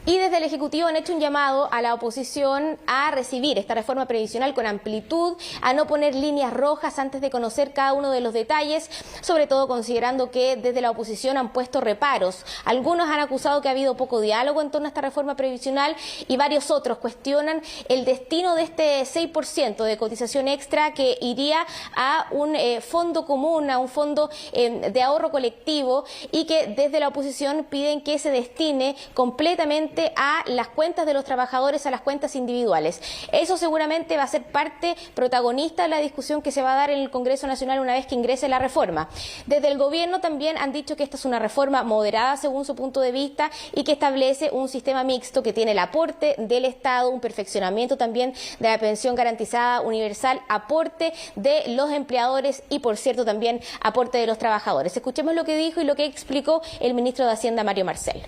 Y desde el Ejecutivo han hecho un llamado a la oposición a recibir esta reforma previsional con amplitud, a no poner líneas rojas antes de conocer cada uno de los detalles, sobre todo considerando que desde la oposición han puesto reparos. Algunos han acusado que ha habido poco diálogo en torno a esta reforma previsional y varios otros cuestionan el destino de este 6% de cotización extra que iría a un fondo común, a un fondo de ahorro colectivo, y que desde la oposición piden que se destine completamente a las cuentas de los trabajadores, a las cuentas individuales. Eso seguramente va a ser parte protagonista de la discusión que se va a dar en el Congreso Nacional una vez que ingrese la reforma. Desde el gobierno también han dicho que esta es una reforma moderada según su punto de vista y que establece un sistema mixto que tiene el aporte del Estado, un perfeccionamiento también de la pensión garantizada universal, aporte de los empleadores y, por cierto, también aporte de los trabajadores. Escuchemos lo que dijo y lo que explicó el ministro de Hacienda, Mario Marcel.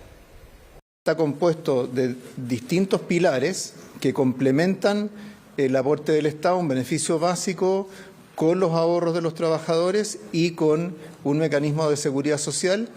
Está compuesto de distintos pilares que complementan el aporte del Estado, un beneficio básico con los ahorros de los trabajadores y con un mecanismo de seguridad social,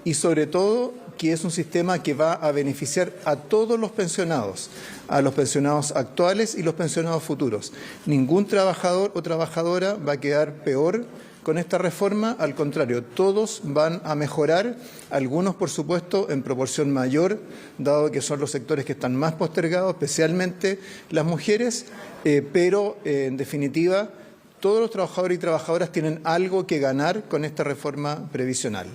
y sobre todo que es un sistema que va a beneficiar a todos los pensionados, a los pensionados actuales y los pensionados futuros. Ningún trabajador o trabajadora va a quedar peor con esta reforma, al contrario, todos van a mejorar, algunos por supuesto en proporción mayor, dado que son los sectores que están más postergados, especialmente las mujeres, pero en definitiva todos los trabajadores y trabajadoras tienen algo que ganar con esta reforma previsional.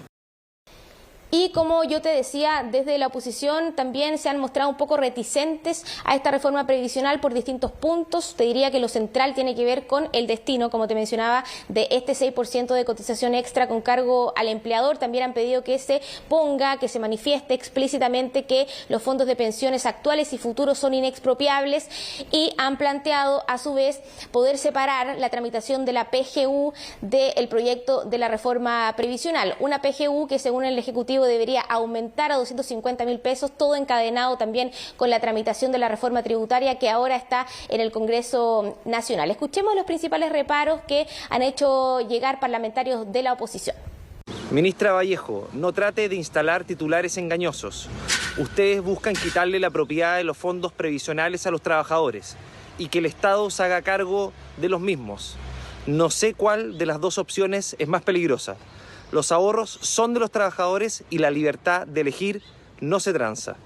Y como yo te decía, desde la oposición también se han mostrado un poco reticentes a esta reforma previsional por distintos puntos. Te diría que lo central tiene que ver con el destino, como te mencionaba, de este 6% de cotización extra con cargo al empleador. También han pedido que se ponga, que se manifieste explícitamente que los fondos de pensiones actuales y futuros son inexpropiables, y han planteado a su vez poder separar la tramitación de la PGU del proyecto de la reforma previsional. Una PGU que según el Ejecutivo debería aumentar a 250.000 pesos, todo encadenado también con la tramitación de la reforma tributaria que ahora está en el Congreso Nacional. Escuchemos los principales reparos que han hecho llegar parlamentarios de la oposición. Ministra Vallejo, no trate de instalar titulares engañosos. Ustedes buscan quitarle la propiedad de los fondos previsionales a los trabajadores y que el Estado se haga cargo de los mismos. No sé cuál de las dos opciones es más peligrosa. Los ahorros son de los trabajadores y la libertad de elegir no se transa.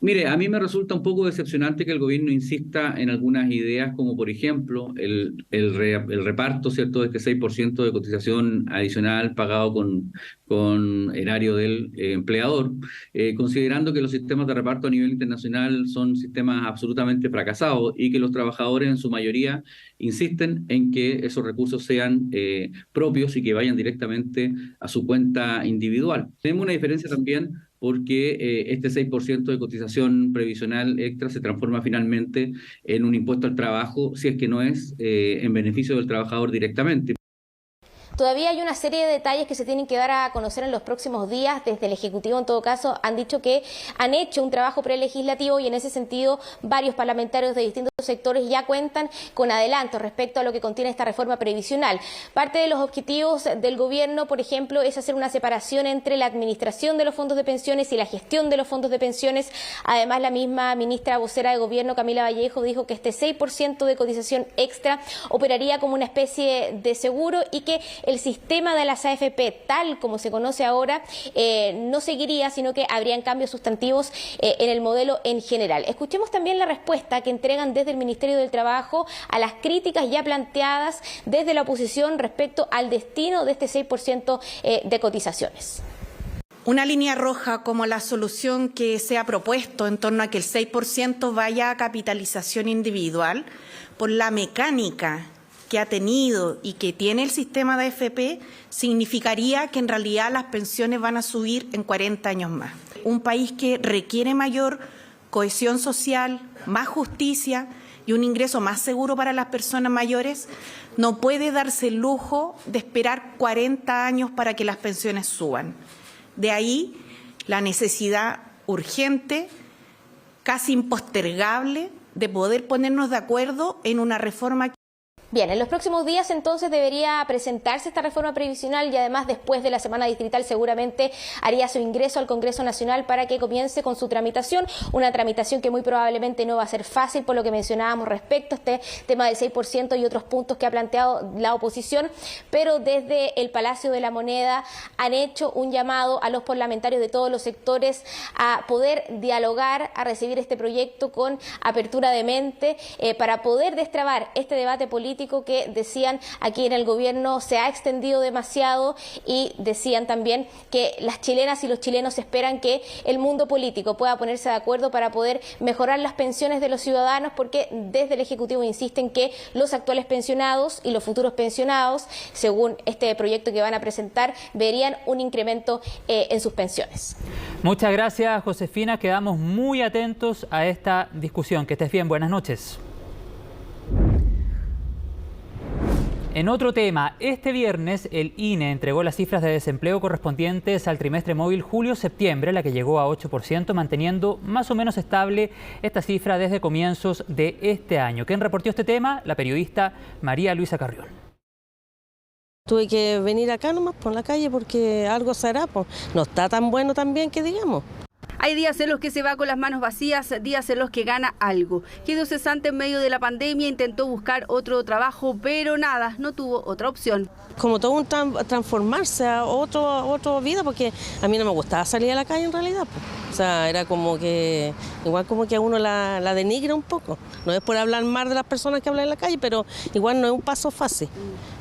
Mire, a mí me resulta un poco decepcionante que el gobierno insista en algunas ideas como, por ejemplo, el reparto, ¿cierto?, de este 6% de cotización adicional pagado con erario del empleador, considerando que los sistemas de reparto a nivel internacional son sistemas absolutamente fracasados y que los trabajadores en su mayoría insisten en que esos recursos sean propios y que vayan directamente a su cuenta individual. Tenemos una diferencia también porque este 6% de cotización previsional extra se transforma finalmente en un impuesto al trabajo si es que no es en beneficio del trabajador directamente. Todavía hay una serie de detalles que se tienen que dar a conocer en los próximos días. Desde el Ejecutivo, en todo caso, han dicho que han hecho un trabajo prelegislativo y en ese sentido varios parlamentarios de distintos sectores ya cuentan con adelantos respecto a lo que contiene esta reforma previsional. Parte de los objetivos del gobierno, por ejemplo, es hacer una separación entre la administración de los fondos de pensiones y la gestión de los fondos de pensiones. Además, la misma ministra vocera de gobierno, Camila Vallejo, dijo que este 6% de cotización extra operaría como una especie de seguro y que el sistema de las AFP, tal como se conoce ahora, no seguiría, sino que habrían cambios sustantivos en el modelo en general. Escuchemos también la respuesta que entregan desde el Ministerio del Trabajo a las críticas ya planteadas desde la oposición respecto al destino de este 6% de cotizaciones. Una línea roja como la solución que se ha propuesto en torno a que el 6% vaya a capitalización individual por la mecánica que ha tenido y que tiene el sistema de AFP, significaría que en realidad las pensiones van a subir en 40 años más. Un país que requiere mayor cohesión social, más justicia y un ingreso más seguro para las personas mayores, no puede darse el lujo de esperar 40 años para que las pensiones suban. De ahí la necesidad urgente, casi impostergable, de poder ponernos de acuerdo en una reforma. Bien, en los próximos días entonces debería presentarse esta reforma previsional y además después de la semana distrital seguramente haría su ingreso al Congreso Nacional para que comience con su tramitación, una tramitación que muy probablemente no va a ser fácil por lo que mencionábamos respecto a este tema del 6% y otros puntos que ha planteado la oposición, pero desde el Palacio de la Moneda han hecho un llamado a los parlamentarios de todos los sectores a poder dialogar, a recibir este proyecto con apertura de mente para poder destrabar este debate político que decían aquí en el gobierno se ha extendido demasiado y decían también que las chilenas y los chilenos esperan que el mundo político pueda ponerse de acuerdo para poder mejorar las pensiones de los ciudadanos, porque desde el Ejecutivo insisten que los actuales pensionados y los futuros pensionados, según este proyecto que van a presentar, verían un incremento en sus pensiones. Muchas gracias, Josefina. Quedamos muy atentos a esta discusión. Que estés bien. Buenas noches. En otro tema, este viernes el INE entregó las cifras de desempleo correspondientes al trimestre móvil julio-septiembre, la que llegó a 8%, manteniendo más o menos estable esta cifra desde comienzos de este año. ¿Quién reportó este tema? La periodista María Luisa Carrión. Tuve que venir acá nomás por la calle porque algo será, pues. No está tan bueno también que digamos. Hay días en los que se va con las manos vacías, días en los que gana algo. Quedó cesante en medio de la pandemia, intentó buscar otro trabajo, pero nada, no tuvo otra opción. Como todo un transformarse a otra vida, porque a mí no me gustaba salir a la calle en realidad. Pues. O sea, era como que, igual como que a uno la denigra un poco. No es por hablar mal de las personas que hablan en la calle, pero igual no es un paso fácil.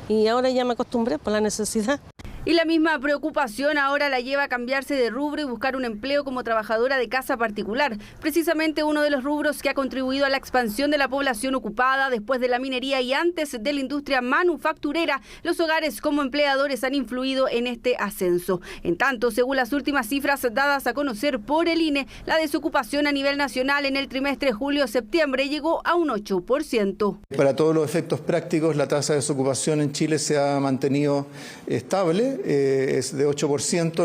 Y ahora ya me acostumbré por la necesidad. Y la misma preocupación ahora la lleva a cambiarse de rubro y buscar un empleo como trabajadora de casa particular. Precisamente uno de los rubros que ha contribuido a la expansión de la población ocupada después de la minería y antes de la industria manufacturera. Los hogares como empleadores han influido en este ascenso. En tanto, según las últimas cifras dadas a conocer por el INE, la desocupación a nivel nacional en el trimestre julio-septiembre llegó a un 8%. Para todos los efectos prácticos, la tasa de desocupación en Chile se ha mantenido estable. Es de 8%,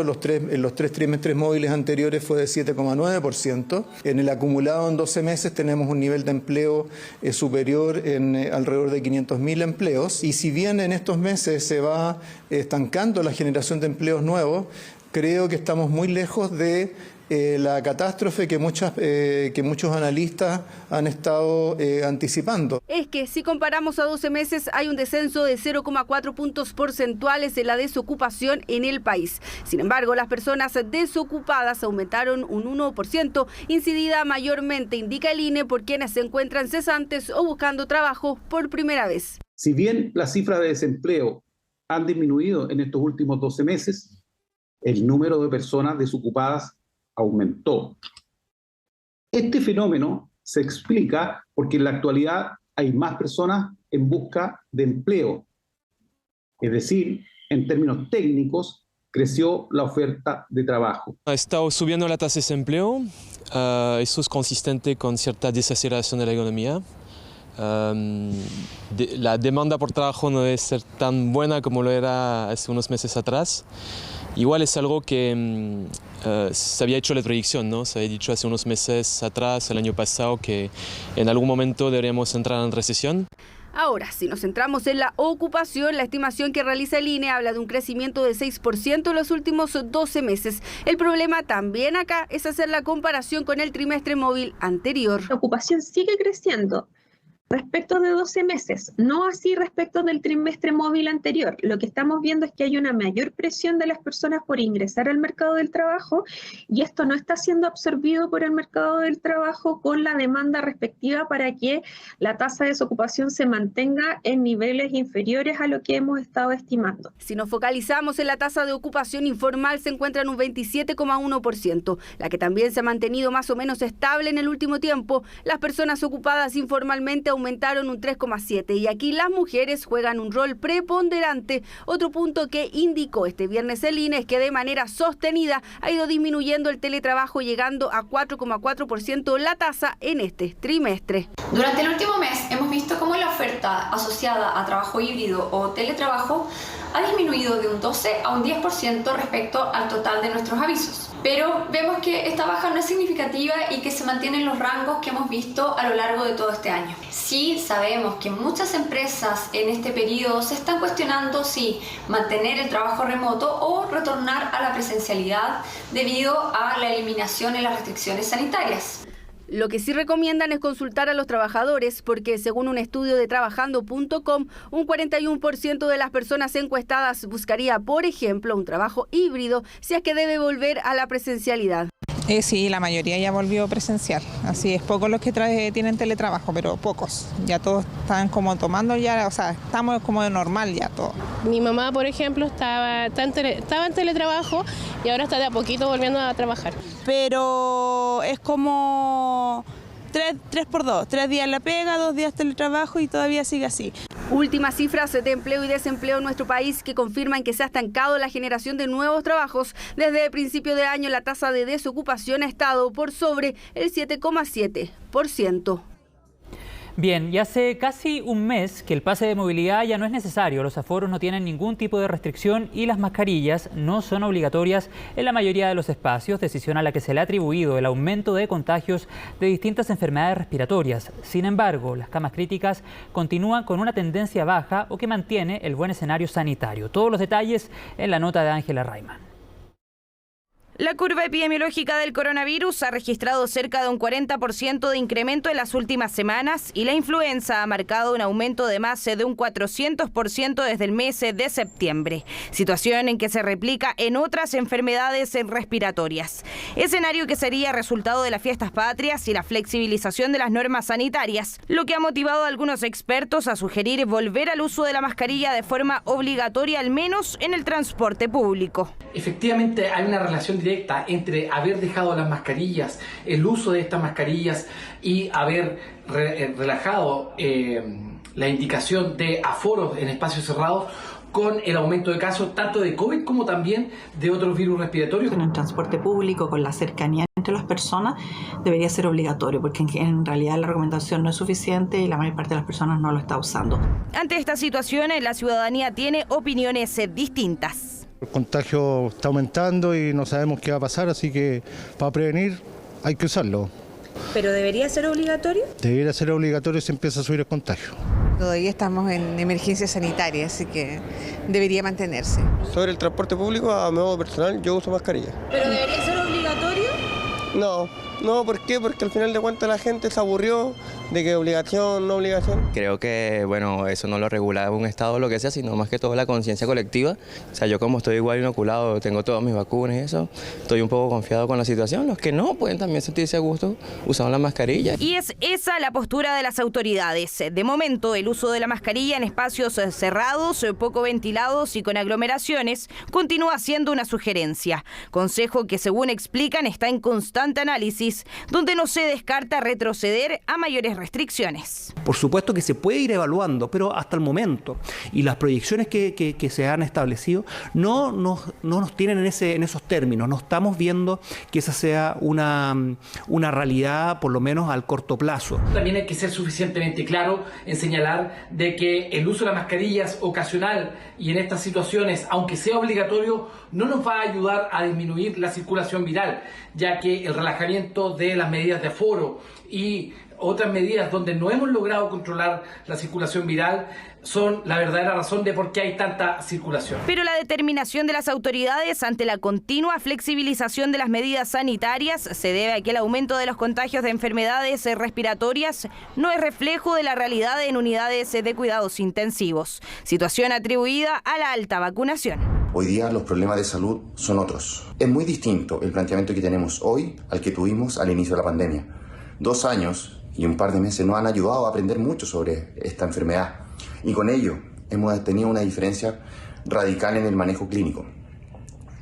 en los tres trimestres móviles anteriores fue de 7,9%. En el acumulado en 12 meses tenemos un nivel de empleo superior en alrededor de 500.000 empleos. Y si bien en estos meses se va estancando la generación de empleos nuevos, creo que estamos muy lejos de la catástrofe que muchos analistas han estado anticipando. Es que si comparamos a 12 meses hay un descenso de 0,4 puntos porcentuales en la desocupación en el país. Sin embargo, las personas desocupadas aumentaron un 1%, incidida mayormente, indica el INE, por quienes se encuentran cesantes o buscando trabajo por primera vez. Si bien las cifras de desempleo han disminuido en estos últimos 12 meses, el número de personas desocupadas aumentó. Este fenómeno se explica porque en la actualidad hay más personas en busca de empleo. Es decir, en términos técnicos, creció la oferta de trabajo. Ha estado subiendo la tasa de desempleo. Eso es consistente con cierta desaceleración de la economía. La demanda por trabajo no debe ser tan buena como lo era hace unos meses atrás. Igual es algo que se había hecho la proyección, ¿no? Se había dicho hace unos meses atrás, el año pasado, que en algún momento deberíamos entrar en recesión. Ahora, si nos centramos en la ocupación, la estimación que realiza el INE habla de un crecimiento de 6% en los últimos 12 meses. El problema también acá es hacer la comparación con el trimestre móvil anterior. La ocupación sigue creciendo respecto de 12 meses, no así respecto del trimestre móvil anterior. Lo que estamos viendo es que hay una mayor presión de las personas por ingresar al mercado del trabajo y esto no está siendo absorbido por el mercado del trabajo con la demanda respectiva para que la tasa de desocupación se mantenga en niveles inferiores a lo que hemos estado estimando. Si nos focalizamos en la tasa de ocupación informal, se encuentra en un 27,1%, la que también se ha mantenido más o menos estable en el último tiempo. Las personas ocupadas informalmente aumentaron un 3,7% y aquí las mujeres juegan un rol preponderante. Otro punto que indicó este viernes el INE es que de manera sostenida ha ido disminuyendo el teletrabajo, llegando a 4,4% la tasa en este trimestre. Durante el último mes hemos visto cómo la oferta asociada a trabajo híbrido o teletrabajo ha disminuido de un 12 a un 10% respecto al total de nuestros avisos. Pero vemos que esta baja no es significativa y que se mantienen los rangos que hemos visto a lo largo de todo este año. Sí sabemos que muchas empresas en este periodo se están cuestionando si mantener el trabajo remoto o retornar a la presencialidad debido a la eliminación en las restricciones sanitarias. Lo que sí recomiendan es consultar a los trabajadores porque según un estudio de trabajando.com, un 41% de las personas encuestadas buscaría, por ejemplo, un trabajo híbrido si es que debe volver a la presencialidad. Sí, la mayoría ya volvió presencial, así es, pocos los que tienen teletrabajo, pero pocos, ya todos están como tomando ya, o sea, estamos como de normal ya todo. Mi mamá, por ejemplo, estaba en teletrabajo y ahora está de a poquito volviendo a trabajar. Pero es como 3 por 2, 3 días la pega, 2 días teletrabajo y todavía sigue así. Últimas cifras de empleo y desempleo en nuestro país que confirman que se ha estancado la generación de nuevos trabajos. Desde el principio de año la tasa de desocupación ha estado por sobre el 7,7%. Bien, y hace casi un mes que el pase de movilidad ya no es necesario, los aforos no tienen ningún tipo de restricción y las mascarillas no son obligatorias en la mayoría de los espacios, decisión a la que se le ha atribuido el aumento de contagios de distintas enfermedades respiratorias. Sin embargo, las camas críticas continúan con una tendencia baja o que mantiene el buen escenario sanitario. Todos los detalles en la nota de Ángela Rayman. La curva epidemiológica del coronavirus ha registrado cerca de un 40% de incremento en las últimas semanas y la influenza ha marcado un aumento de más de un 400% desde el mes de septiembre, situación en que se replica en otras enfermedades respiratorias. Escenario que sería resultado de las fiestas patrias y la flexibilización de las normas sanitarias, lo que ha motivado a algunos expertos a sugerir volver al uso de la mascarilla de forma obligatoria, al menos en el transporte público. Efectivamente hay una relación directa entre haber dejado las mascarillas, el uso de estas mascarillas y haber relajado la indicación de aforos en espacios cerrados con el aumento de casos tanto de COVID como también de otros virus respiratorios. En el transporte público, con la cercanía entre las personas, debería ser obligatorio, porque en realidad la recomendación no es suficiente y la mayor parte de las personas no lo está usando. Ante esta situación, la ciudadanía tiene opiniones distintas. El contagio está aumentando y no sabemos qué va a pasar, así que para prevenir hay que usarlo. ¿Pero debería ser obligatorio? Debería ser obligatorio si empieza a subir el contagio. Todavía estamos en emergencia sanitaria, así que debería mantenerse. Sobre el transporte público, a modo personal, yo uso mascarilla. ¿Pero debería ser obligatorio? No, ¿por qué? Porque al final de cuentas la gente se aburrió de que obligación, no obligación. Creo que, bueno, eso no lo regula un Estado o lo que sea, sino más que todo la conciencia colectiva. O sea, yo como estoy igual inoculado, tengo todas mis vacunas y eso, estoy un poco confiado con la situación. Los que no pueden también sentirse a gusto usando la mascarilla. Y es esa la postura de las autoridades. De momento, el uso de la mascarilla en espacios cerrados, poco ventilados y con aglomeraciones continúa siendo una sugerencia. Consejo que, según explican, está en constante análisis, donde no se descarta retroceder a mayores restricciones. Por supuesto que se puede ir evaluando, pero hasta el momento y las proyecciones que se han establecido no nos tienen en esos términos. No estamos viendo que esa sea una realidad, por lo menos al corto plazo. También hay que ser suficientemente claro en señalar de que el uso de las mascarillas ocasional y en estas situaciones, aunque sea obligatorio, no nos va a ayudar a disminuir la circulación viral, ya que el relajamiento de las medidas de aforo y otras medidas donde no hemos logrado controlar la circulación viral son la verdadera razón de por qué hay tanta circulación. Pero la determinación de las autoridades ante la continua flexibilización de las medidas sanitarias se debe a que el aumento de los contagios de enfermedades respiratorias no es reflejo de la realidad en unidades de cuidados intensivos, situación atribuida a la alta vacunación. Hoy día los problemas de salud son otros. Es muy distinto el planteamiento que tenemos hoy al que tuvimos al inicio de la pandemia. 2 años y un par de meses nos han ayudado a aprender mucho sobre esta enfermedad y con ello hemos tenido una diferencia radical en el manejo clínico.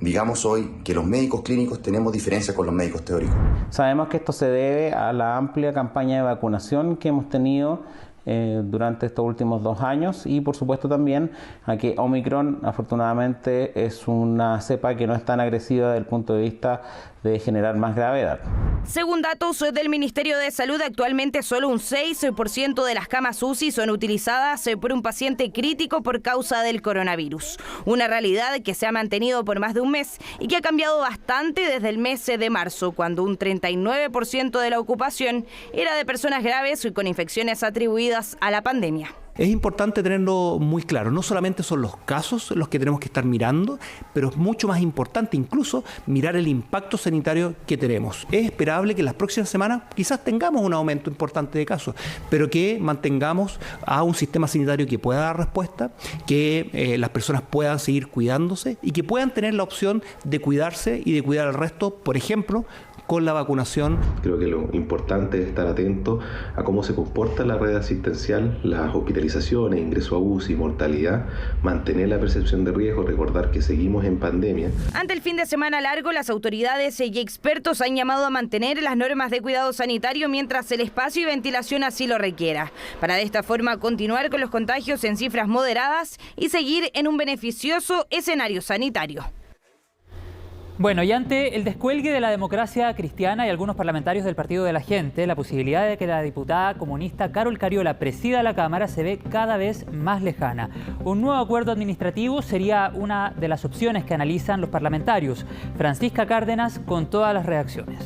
Digamos hoy que los médicos clínicos tenemos diferencia con los médicos teóricos. Sabemos que esto se debe a la amplia campaña de vacunación que hemos tenido durante estos últimos 2 años y por supuesto también a que Omicron afortunadamente es una cepa que no es tan agresiva desde el punto de vista de generar más gravedad. Según datos del Ministerio de Salud, actualmente solo un 6% de las camas UCI son utilizadas por un paciente crítico por causa del coronavirus. Una realidad que se ha mantenido por más de un mes y que ha cambiado bastante desde el mes de marzo, cuando un 39% de la ocupación era de personas graves y con infecciones atribuidas a la pandemia. Es importante tenerlo muy claro, no solamente son los casos los que tenemos que estar mirando, pero es mucho más importante incluso mirar el impacto sanitario que tenemos. Es esperable que en las próximas semanas quizás tengamos un aumento importante de casos, pero que mantengamos a un sistema sanitario que pueda dar respuesta, que las personas puedan seguir cuidándose y que puedan tener la opción de cuidarse y de cuidar al resto, por ejemplo, con la vacunación. Creo que lo importante es estar atento a cómo se comporta la red asistencial, las hospitalizaciones, ingreso a UCI, mortalidad, mantener la percepción de riesgo, recordar que seguimos en pandemia. Ante el fin de semana largo, las autoridades y expertos han llamado a mantener las normas de cuidado sanitario mientras el espacio y ventilación así lo requiera, para de esta forma continuar con los contagios en cifras moderadas y seguir en un beneficioso escenario sanitario. Bueno, y ante el descuelgue de la democracia cristiana y algunos parlamentarios del Partido de la Gente, la posibilidad de que la diputada comunista Carol Cariola presida la Cámara se ve cada vez más lejana. Un nuevo acuerdo administrativo sería una de las opciones que analizan los parlamentarios. Francisca Cárdenas con todas las reacciones.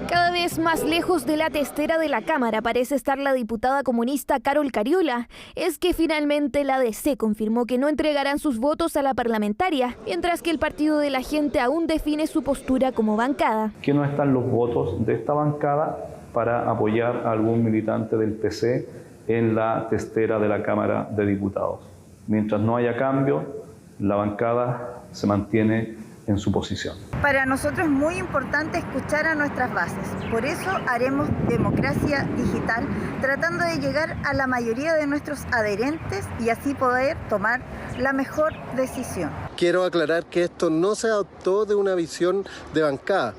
Cada vez más lejos de la testera de la Cámara parece estar la diputada comunista Carol Cariola. Es que finalmente la DC confirmó que no entregarán sus votos a la parlamentaria, mientras que el Partido de la Gente aún define su postura como bancada. Que no están los votos de esta bancada para apoyar a algún militante del PC en la testera de la Cámara de Diputados. Mientras no haya cambio, la bancada se mantiene en su posición. Para nosotros es muy importante escuchar a nuestras bases. Por eso haremos democracia digital, tratando de llegar a la mayoría de nuestros adherentes y así poder tomar la mejor decisión. Quiero aclarar que esto no se adoptó de una visión de bancada.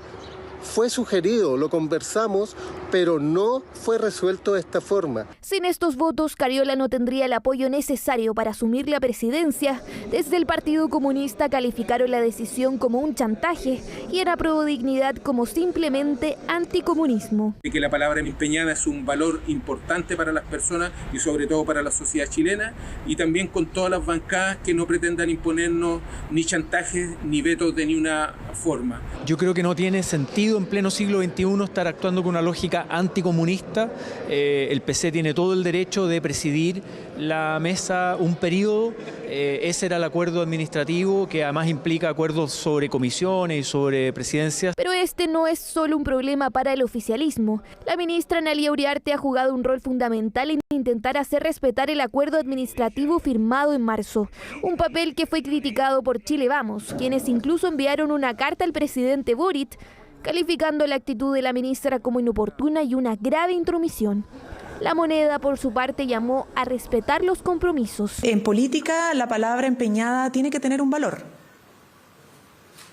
Fue sugerido, lo conversamos, pero no fue resuelto de esta forma. Sin estos votos, Cariola no tendría el apoyo necesario para asumir la presidencia. Desde el Partido Comunista calificaron la decisión como un chantaje y en Aprobodignidad como simplemente anticomunismo. Que la palabra empeñada es un valor importante para las personas y sobre todo para la sociedad chilena, y también con todas las bancadas que no pretendan imponernos ni chantajes ni vetos de ninguna forma. Yo creo que no tiene sentido en pleno siglo XXI estar actuando con una lógica anticomunista. El PC tiene todo el derecho de presidir la mesa un periodo. Ese era el acuerdo administrativo, que además implica acuerdos sobre comisiones y sobre presidencias. Pero este no es solo un problema para el oficialismo. La ministra Analía Uriarte ha jugado un rol fundamental en intentar hacer respetar el acuerdo administrativo firmado en marzo. Un papel que fue criticado por Chile Vamos, quienes incluso enviaron una carta al presidente Boric calificando la actitud de la ministra como inoportuna y una grave intromisión. La Moneda, por su parte, llamó a respetar los compromisos. En política, la palabra empeñada tiene que tener un valor.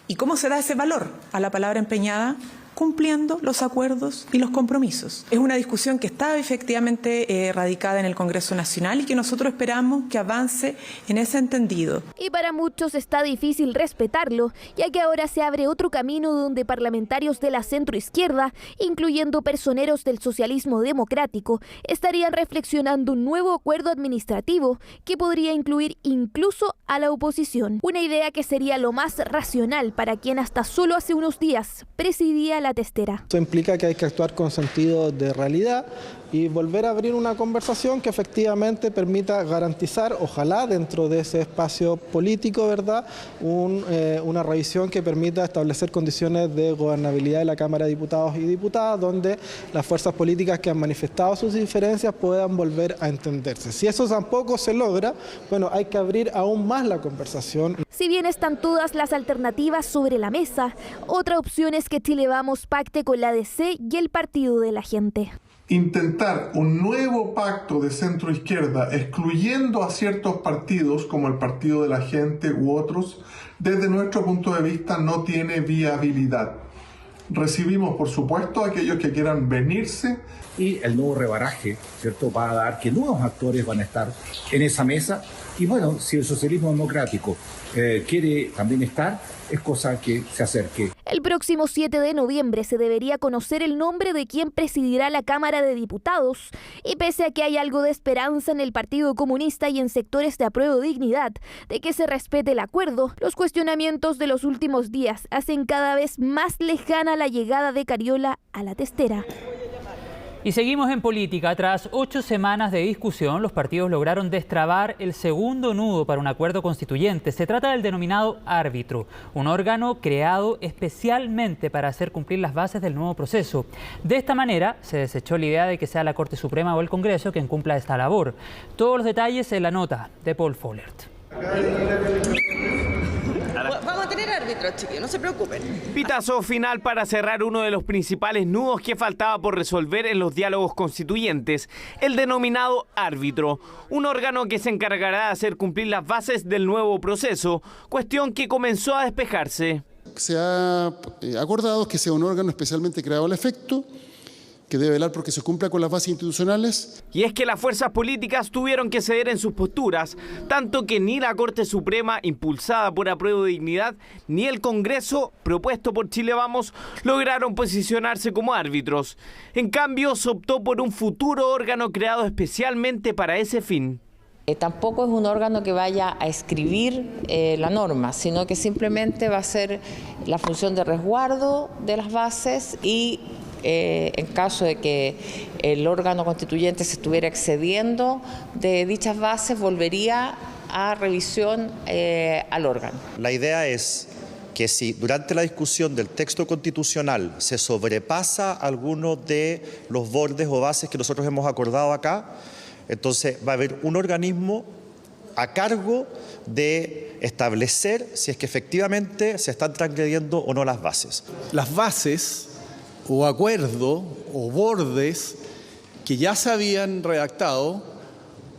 ¿Y cómo se da ese valor a la palabra empeñada? Cumpliendo los acuerdos y los compromisos. Es una discusión que está efectivamente radicada en el Congreso Nacional y que nosotros esperamos que avance en ese entendido. Y para muchos está difícil respetarlo, ya que ahora se abre otro camino donde parlamentarios de la centroizquierda, incluyendo personeros del socialismo democrático, estarían reflexionando un nuevo acuerdo administrativo que podría incluir incluso a la oposición. Una idea que sería lo más racional para quien hasta solo hace unos días presidía la testera. Esto implica que hay que actuar con sentido de realidad y volver a abrir una conversación que efectivamente permita garantizar, ojalá dentro de ese espacio político, ¿verdad?, una revisión que permita establecer condiciones de gobernabilidad de la Cámara de Diputados y Diputadas, donde las fuerzas políticas que han manifestado sus diferencias puedan volver a entenderse. Si eso tampoco se logra, bueno, hay que abrir aún más la conversación. Si bien están todas las alternativas sobre la mesa, otra opción es que Chile Vamos pacte con la DC y el Partido de la Gente. Intentar un nuevo pacto de centro-izquierda excluyendo a ciertos partidos como el Partido de la Gente u otros, desde nuestro punto de vista no tiene viabilidad. Recibimos, por supuesto, a aquellos que quieran venirse. Y el nuevo rebaraje, ¿cierto?, va a dar que nuevos actores van a estar en esa mesa. Y bueno, si el socialismo democrático quiere también estar, es cosa que se acerque. El próximo 7 de noviembre se debería conocer el nombre de quien presidirá la Cámara de Diputados. Y pese a que hay algo de esperanza en el Partido Comunista y en sectores de Aprobodignidad de que se respete el acuerdo, los cuestionamientos de los últimos días hacen cada vez más lejana la llegada de Cariola a la testera. Y seguimos en política. Tras 8 semanas de discusión, los partidos lograron destrabar el segundo nudo para un acuerdo constituyente. Se trata del denominado árbitro, un órgano creado especialmente para hacer cumplir las bases del nuevo proceso. De esta manera, se desechó la idea de que sea la Corte Suprema o el Congreso quien cumpla esta labor. Todos los detalles en la nota de Paul Follert. Vamos a tener árbitros, chiquillos, no se preocupen. Pitazo final para cerrar uno de los principales nudos que faltaba por resolver en los diálogos constituyentes, el denominado árbitro, un órgano que se encargará de hacer cumplir las bases del nuevo proceso, cuestión que comenzó a despejarse. Se ha acordado que sea un órgano especialmente creado al efecto, que debe velar porque se cumpla con las bases institucionales. Y es que las fuerzas políticas tuvieron que ceder en sus posturas, tanto que ni la Corte Suprema, impulsada por Aprobodignidad, ni el Congreso, propuesto por Chile Vamos, lograron posicionarse como árbitros. En cambio, se optó por un futuro órgano creado especialmente para ese fin. Tampoco es un órgano que vaya a escribir la norma, sino que simplemente va a ser la función de resguardo de las bases y en caso de que el órgano constituyente se estuviera excediendo de dichas bases, volvería a revisión al órgano. La idea es que si durante la discusión del texto constitucional se sobrepasa alguno de los bordes o bases que nosotros hemos acordado acá, entonces va a haber un organismo a cargo de establecer si es que efectivamente se están transgrediendo o no las bases. Las bases o acuerdos o bordes que ya se habían redactado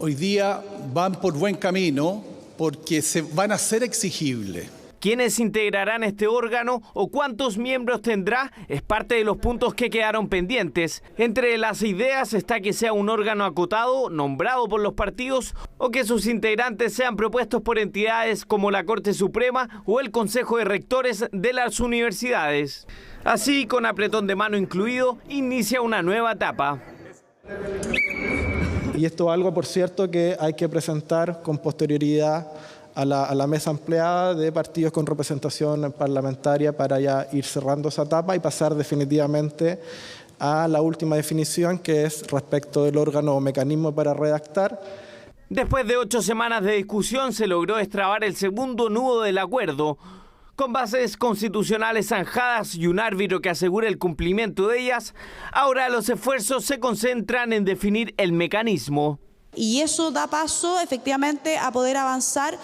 hoy día van por buen camino porque se van a ser exigibles. ¿Quiénes integrarán este órgano o cuántos miembros tendrá? Es parte de los puntos que quedaron pendientes. Entre las ideas está que sea un órgano acotado, nombrado por los partidos, o que sus integrantes sean propuestos por entidades como la Corte Suprema o el Consejo de Rectores de las universidades. Así, con apretón de mano incluido, inicia una nueva etapa. Y esto es algo, por cierto, que hay que presentar con posterioridad a la mesa ampliada de partidos con representación parlamentaria para ya ir cerrando esa etapa y pasar definitivamente a la última definición, que es respecto del órgano o mecanismo para redactar. Después de 8 semanas de discusión se logró destrabar el segundo nudo del acuerdo. Con bases constitucionales zanjadas y un árbitro que asegura el cumplimiento de ellas, ahora los esfuerzos se concentran en definir el mecanismo. Y eso da paso efectivamente a poder avanzar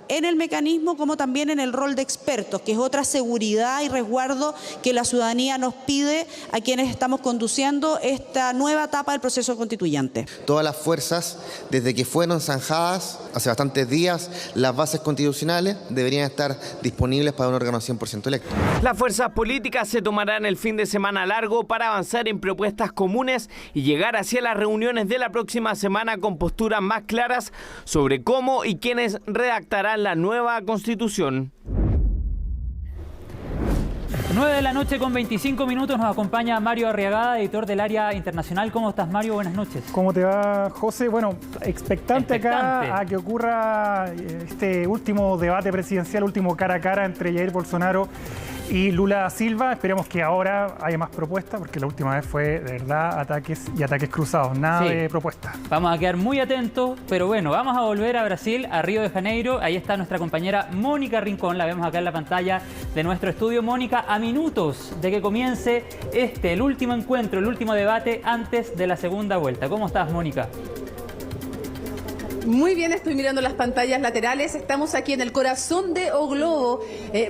en el mecanismo como también en el rol de expertos, que es otra seguridad y resguardo que la ciudadanía nos pide a quienes estamos conduciendo esta nueva etapa del proceso constituyente. Todas las fuerzas, desde que fueron zanjadas hace bastantes días, las bases constitucionales deberían estar disponibles para un órgano 100% electo. Las fuerzas políticas se tomarán el fin de semana largo para avanzar en propuestas comunes y llegar hacia las reuniones de la próxima semana con posturas más claras sobre cómo y quiénes redactarán la nueva Constitución. 9 de la noche con 25 minutos nos acompaña Mario Arriagada, editor del área internacional. ¿Cómo estás, Mario? Buenas noches. ¿Cómo te va, José? Bueno, expectante acá a que ocurra este último debate presidencial, último cara a cara entre Jair Bolsonaro y Lula da Silva. Esperemos que ahora haya más propuestas, porque la última vez fue, de verdad, ataques y ataques cruzados, nada de propuestas. Vamos a quedar muy atentos, pero bueno, vamos a volver a Brasil, a Río de Janeiro. Ahí está nuestra compañera Mónica Rincón, la vemos acá en la pantalla de nuestro estudio. Mónica, a minutos de que comience el último encuentro, el último debate antes de la segunda vuelta. ¿Cómo estás, Mónica? Muy bien, estoy mirando las pantallas laterales. Estamos aquí en el corazón de O Globo.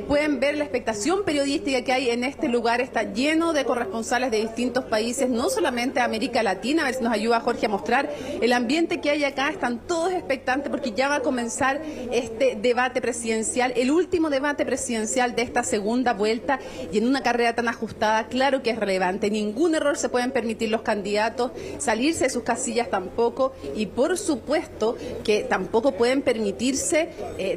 Pueden ver la expectación periodística que hay en este lugar. Está lleno de corresponsales de distintos países, no solamente de América Latina. A ver si nos ayuda Jorge a mostrar el ambiente que hay acá. Están todos expectantes porque ya va a comenzar este debate presidencial, el último debate presidencial de esta segunda vuelta, y en una carrera tan ajustada, claro que es relevante. Ningún error se pueden permitir los candidatos, salirse de sus casillas tampoco, y por supuesto que tampoco pueden permitirse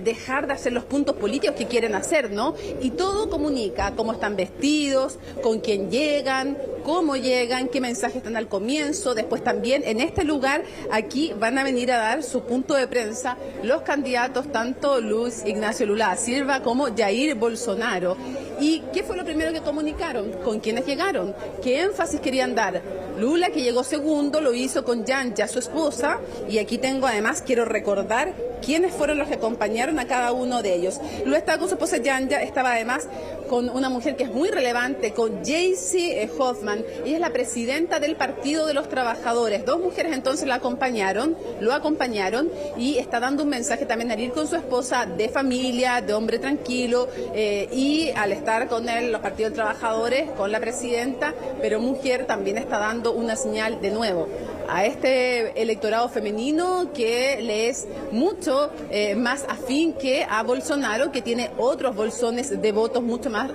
dejar de hacer los puntos políticos que quieren hacer, ¿no? Y todo comunica cómo están vestidos, con quién llegan, cómo llegan, qué mensajes están al comienzo. Después también en este lugar, aquí van a venir a dar su punto de prensa los candidatos, tanto Luis Ignacio Lula da Silva como Jair Bolsonaro. ¿Y qué fue lo primero que comunicaron? ¿Con quiénes llegaron? ¿Qué énfasis querían dar? Lula, que llegó segundo, lo hizo con Janja, su esposa, y aquí tengo además, quiero recordar quiénes fueron los que acompañaron a cada uno de ellos. Lula estaba con su esposa Janja, estaba además con una mujer que es muy relevante, con Jaycee Hoffman. Ella es la presidenta del Partido de los Trabajadores. Dos mujeres entonces lo acompañaron y está dando un mensaje también al ir con su esposa de familia, de hombre tranquilo, y al estar con él, los Partidos de Trabajadores, con la presidenta, pero mujer, también está dando una señal de nuevo a este electorado femenino que le es mucho más afín que a Bolsonaro, que tiene otros bolsones de votos mucho más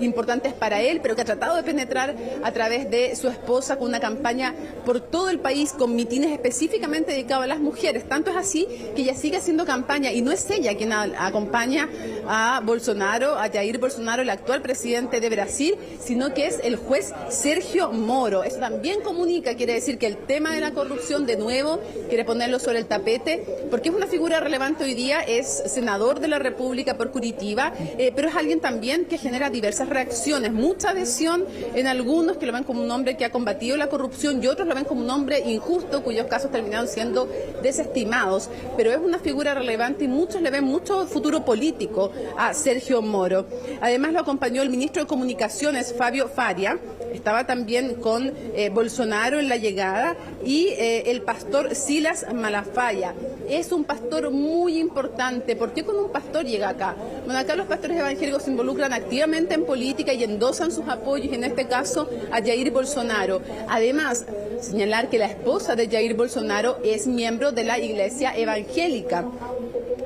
importantes para él, pero que ha tratado de penetrar a través de su esposa con una campaña por todo el país, con mitines específicamente dedicados a las mujeres. Tanto es así que ella sigue haciendo campaña, y no es ella quien acompaña a Bolsonaro, a Jair Bolsonaro, el actual presidente de Brasil, sino que es el juez Sergio Moro. Eso también comunica, quiere decir que el tema tema de la corrupción de nuevo, quiere ponerlo sobre el tapete, porque es una figura relevante hoy día, es senador de la República por Curitiba, pero es alguien también que genera diversas reacciones, mucha adhesión en algunos que lo ven como un hombre que ha combatido la corrupción y otros lo ven como un hombre injusto, cuyos casos terminaron siendo desestimados, pero es una figura relevante y muchos le ven mucho futuro político a Sergio Moro. Además lo acompañó el ministro de Comunicaciones, Fabio Faria, estaba también con Bolsonaro en la llegada, y el pastor Silas Malafaia. Es un pastor muy importante. ¿Por qué con un pastor llega acá? Bueno, acá los pastores evangélicos se involucran activamente en política y endosan sus apoyos, en este caso a Jair Bolsonaro. Además, señalar que la esposa de Jair Bolsonaro es miembro de la Iglesia Evangélica,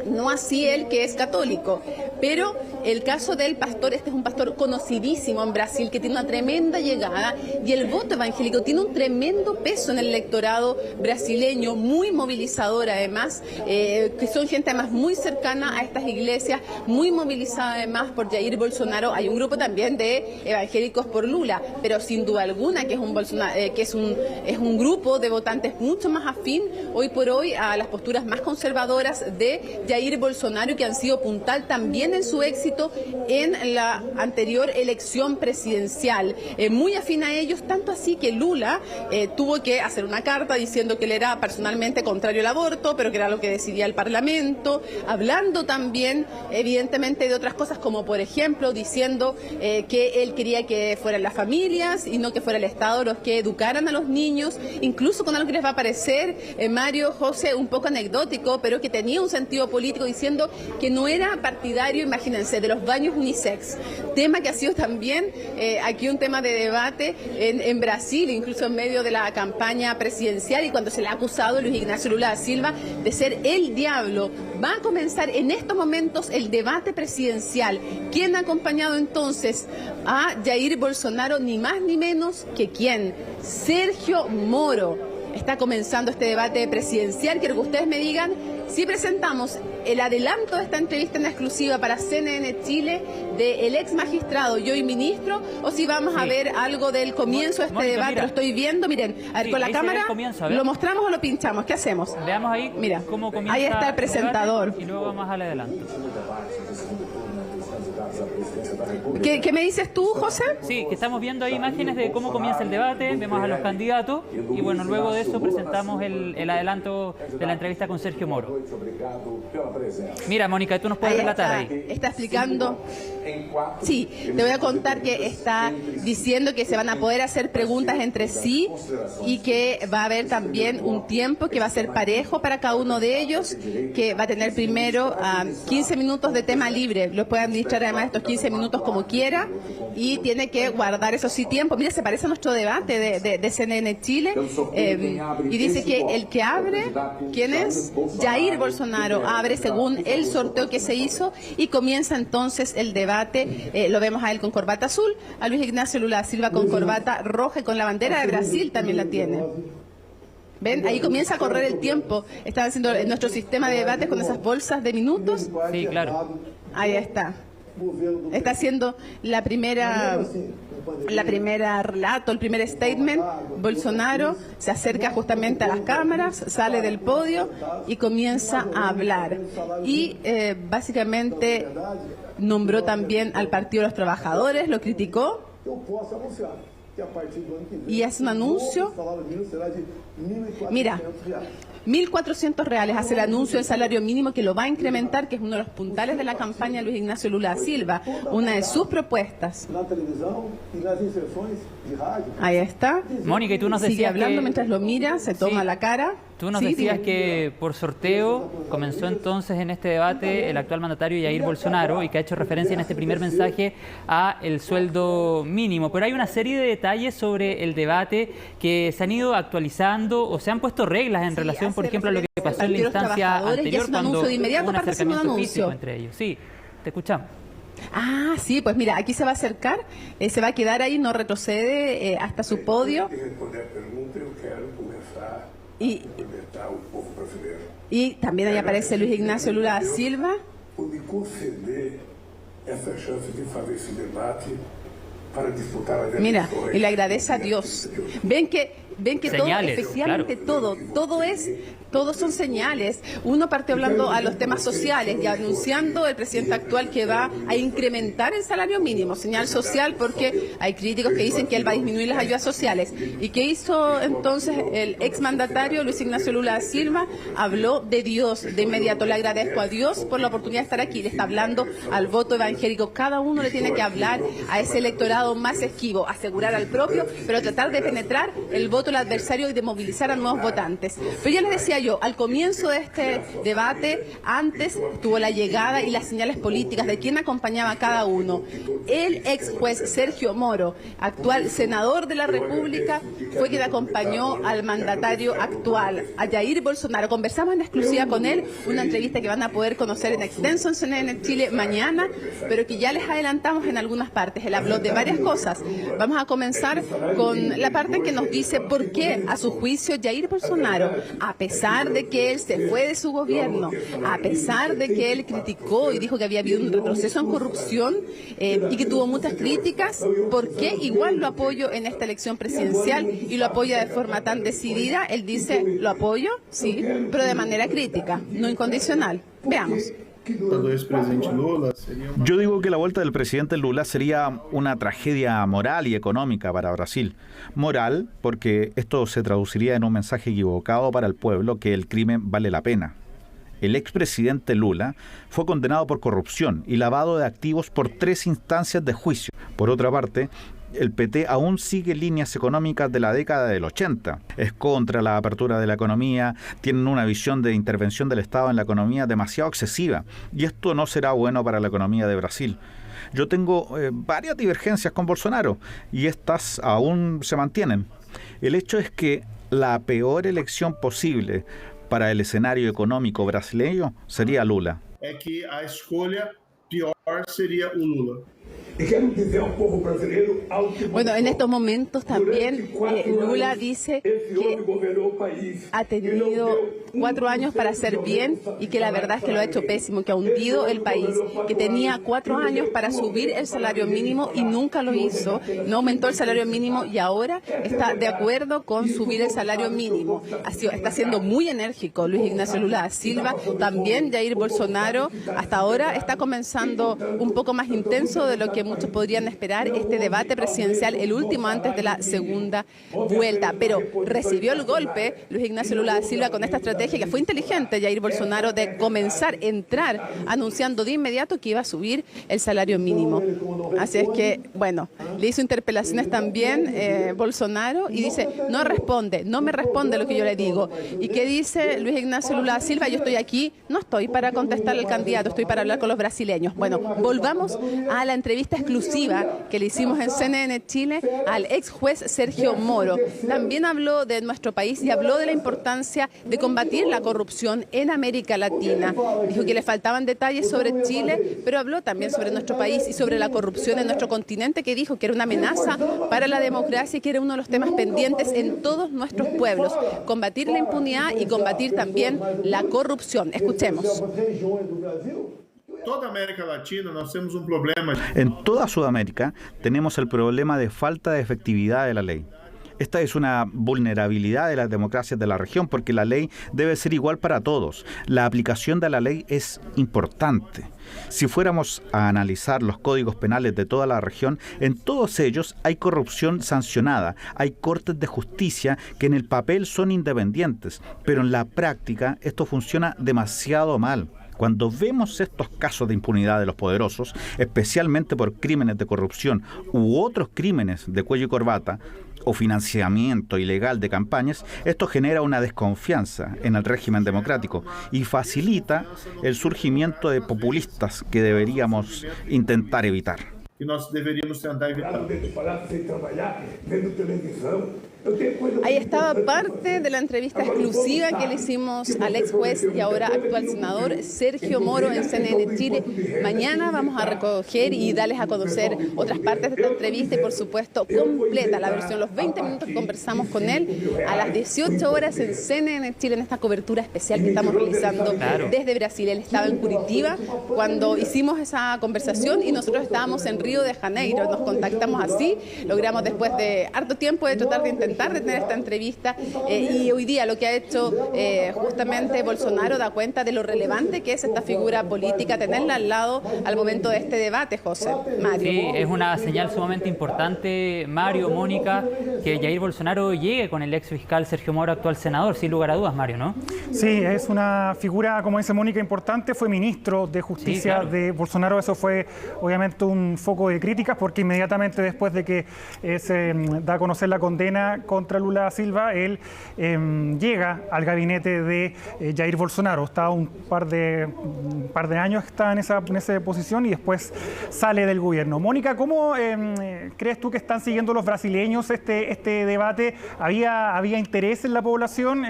no así él, que es católico. Pero el caso del pastor, este es un pastor conocidísimo en Brasil, que tiene una tremenda llegada, y el voto evangélico tiene un tremendo peso en el electorado brasileño, muy movilizador además, que son gente además muy cercana a estas iglesias, muy movilizada además por Jair Bolsonaro. Hay un grupo también de evangélicos por Lula, pero sin duda alguna que es un grupo de votantes mucho más afín hoy por hoy a las posturas más conservadoras de Jair Bolsonaro, y que han sido puntal también en su éxito en la anterior elección presidencial. Muy afín a ellos, tanto así que Lula tuvo que hacer una carta diciendo que él era personalmente contrario al aborto, pero que era lo que decidía el Parlamento, hablando también evidentemente de otras cosas, como por ejemplo diciendo que él quería que fueran las familias y no que fuera el Estado los que educaran a los niños, incluso con algo que les va a parecer, Mario, José, un poco anecdótico, pero que tenía un sentido político, diciendo que no era partidario, imagínense, de los baños unisex, tema que ha sido también aquí un tema de debate en Brasil, incluso en medio de la campaña presidencial, y cuando se le ha acusado a Luis Ignacio Lula da Silva de ser el diablo. Va a comenzar en estos momentos el debate presidencial. ¿Quién ha acompañado entonces a Jair Bolsonaro? Ni más ni menos que ¿quién? Sergio Moro. Está comenzando este debate presidencial. Quiero que ustedes me digan si presentamos el adelanto de esta entrevista en exclusiva para CNN Chile del ex magistrado y hoy ministro, o si vamos a ver algo del comienzo de este debate. Mira, lo estoy viendo, miren, a ver, con la cámara, ¿lo mostramos o lo pinchamos? ¿Qué hacemos? Veamos ahí, mira, cómo comienza. Ahí está el presentador. Y luego vamos al adelanto. ¿Qué me dices tú, José? Sí, que estamos viendo ahí imágenes de cómo comienza el debate, vemos a los candidatos y bueno, luego de eso presentamos el adelanto de la entrevista con Sergio Moro. Mira, Mónica, tú nos puedes relatar ahí. Está explicando. Sí, te voy a contar que está diciendo que se van a poder hacer preguntas entre sí y que va a haber también un tiempo que va a ser parejo para cada uno de ellos, que va a tener primero 15 minutos de tema libre. Los puede administrar además estos 15 minutos como quiera y tiene que guardar eso sí tiempo. Mira, se parece a nuestro debate de CNN Chile y dice que el que abre, ¿quién es? Jair Bolsonaro abre según el sorteo que se hizo y comienza entonces el debate. Lo vemos a él con corbata azul, a Luis Ignacio Lula da Silva con corbata roja y con la bandera de Brasil también la tiene. ¿Ven? Ahí comienza a correr el tiempo. Están haciendo nuestro sistema de debates con esas bolsas de minutos. Sí, claro. Ahí está. Está haciendo la primera relato, el primer statement. Bolsonaro se acerca justamente a las cámaras, sale del podio y comienza a hablar. Y básicamente nombró también al Partido de los Trabajadores, lo criticó. Y hace un anuncio. Mira, 1.400 reales hace el anuncio del salario mínimo, que lo va a incrementar, que es uno de los puntales de la campaña de Luis Ignacio Lula da Silva, una de sus propuestas. Ahí está. Mónica, y tú nos decías sigue hablando mientras lo mira, se toma la cara. Tú nos decías que por sorteo comenzó entonces en este debate el actual mandatario Jair Bolsonaro y que ha hecho referencia en este primer mensaje a el sueldo mínimo. Pero hay una serie de detalles sobre el debate que se han ido actualizando o se han puesto reglas en relación, por ejemplo, a lo que pasó en la instancia anterior cuando hubo un acercamiento físico entre ellos. Sí, te escuchamos. Ah, sí, pues mira, aquí se va a acercar, se va a quedar ahí, no retrocede hasta su podio. Y también ahí aparece Luis Ignacio Lula da Silva. Mira, y le agradece a Dios. Ven que ven que señales, todo, efectivamente claro. todos son señales. Uno parte hablando a los temas sociales y anunciando el presidente actual que va a incrementar el salario mínimo, señal social, porque hay críticos que dicen que él va a disminuir las ayudas sociales. ¿Y qué hizo entonces el exmandatario Luis Ignacio Lula da Silva? Habló de Dios. De inmediato le agradezco a Dios por la oportunidad de estar aquí. Le está hablando al voto evangélico. Cada uno le tiene que hablar a ese electorado más esquivo, asegurar al propio, pero tratar de penetrar el voto del adversario y de movilizar a nuevos votantes. Pero ya les decía yo, al comienzo de este debate, antes tuvo la llegada y las señales políticas de quién acompañaba a cada uno. El ex juez Sergio Moro, actual senador de la República, fue quien acompañó al mandatario actual, a Jair Bolsonaro. Conversamos en exclusiva con él, una entrevista que van a poder conocer en extenso en CNN Chile mañana, pero que ya les adelantamos en algunas partes. Él habló de varias cosas. Vamos a comenzar con la parte que nos dice por qué, a su juicio, Jair Bolsonaro, a pesar de que él se fue de su gobierno, a pesar de que él criticó y dijo que había habido un retroceso en corrupción y que tuvo muchas críticas, ¿por qué igual lo apoyo en esta elección presidencial y lo apoya de forma tan decidida? Él dice, lo apoyo, sí, pero de manera crítica, no incondicional. Veamos. Yo digo que la vuelta del presidente Lula sería una tragedia moral y económica para Brasil. Moral, porque esto se traduciría en un mensaje equivocado para el pueblo que el crimen vale la pena. El expresidente Lula fue condenado por corrupción y lavado de activos por 3 instancias de juicio. Por otra parte, el PT aún sigue líneas económicas de la década del 80. Es contra la apertura de la economía, tienen una visión de intervención del Estado en la economía demasiado excesiva, y esto no será bueno para la economía de Brasil. Yo tengo varias divergencias con Bolsonaro, y estas aún se mantienen. El hecho es que la peor elección posible para el escenario económico brasileño sería Lula. Es que la escolha peor sería Lula. Bueno, en estos momentos también Lula dice que ha tenido 4 años para hacer bien y que la verdad es que lo ha hecho pésimo, que ha hundido el país, que tenía 4 años para subir el salario mínimo y nunca lo hizo, no aumentó el salario mínimo y ahora está de acuerdo con subir el salario mínimo. Está siendo muy enérgico Luis Ignacio Lula da Silva, también Jair Bolsonaro hasta ahora está comenzando un poco más intenso de lo que muchos podrían esperar este debate presidencial, el último antes de la segunda vuelta. Pero recibió el golpe Luis Ignacio Lula da Silva con esta estrategia que fue inteligente Jair Bolsonaro de entrar anunciando de inmediato que iba a subir el salario mínimo. Así es que, bueno, le hizo interpelaciones también Bolsonaro y dice, no me responde lo que yo le digo. ¿Y qué dice Luis Ignacio Lula da Silva? Yo estoy aquí, no estoy para contestar al candidato, estoy para hablar con los brasileños. Bueno, volvamos a la entrevista exclusiva que le hicimos en CNN Chile al ex juez Sergio Moro. También habló de nuestro país y habló de la importancia de combatir la corrupción en América Latina. Dijo que le faltaban detalles sobre Chile, pero habló también sobre nuestro país y sobre la corrupción en nuestro continente, que dijo que era una amenaza para la democracia y que era uno de los temas pendientes en todos nuestros pueblos. Combatir la impunidad y combatir también la corrupción. Escuchemos. Toda América Latina nós temos un problema. En toda Sudamérica tenemos el problema de falta de efectividad de la ley. Esta es una vulnerabilidad de las democracias de la región porque la ley debe ser igual para todos. La aplicación de la ley es importante. Si fuéramos a analizar los códigos penales de toda la región, en todos ellos hay corrupción sancionada, hay cortes de justicia que en el papel son independientes, pero en la práctica esto funciona demasiado mal. Cuando vemos estos casos de impunidad de los poderosos, especialmente por crímenes de corrupción u otros crímenes de cuello y corbata, o financiamiento ilegal de campañas, esto genera una desconfianza en el régimen democrático y facilita el surgimiento de populistas que deberíamos intentar evitar. Que nós deveríamos tentar evitar. Ahí estaba parte de la entrevista exclusiva que le hicimos al ex juez y ahora actual senador Sergio Moro en CNN Chile. Mañana vamos a recoger y darles a conocer otras partes de esta entrevista y por supuesto completa la versión, los 20 minutos que conversamos con él a las 18 horas en CNN Chile en esta cobertura especial que estamos realizando desde Brasil. Él estaba en Curitiba cuando hicimos esa conversación y nosotros estábamos en Río de Janeiro. Nos contactamos así, logramos después de harto tiempo de tratar de entender tratar de tener esta entrevista y hoy día lo que ha hecho justamente Bolsonaro da cuenta de lo relevante que es esta figura política, tenerla al lado al momento de este debate, José, Mario. Sí, es una señal sumamente importante, Mario, Mónica, que Jair Bolsonaro llegue con el ex fiscal Sergio Moro, actual senador, sin lugar a dudas, Mario, ¿no? Sí, es una figura, como dice Mónica, importante. Fue ministro de Justicia de Bolsonaro. Eso fue obviamente un foco de críticas porque inmediatamente después de que se da a conocer la condena contra Lula da Silva, él llega al gabinete de Jair Bolsonaro. Está un par de años está en esa posición y después sale del gobierno. Mónica, ¿cómo crees tú que están siguiendo los brasileños este debate? ¿Había interés en la población?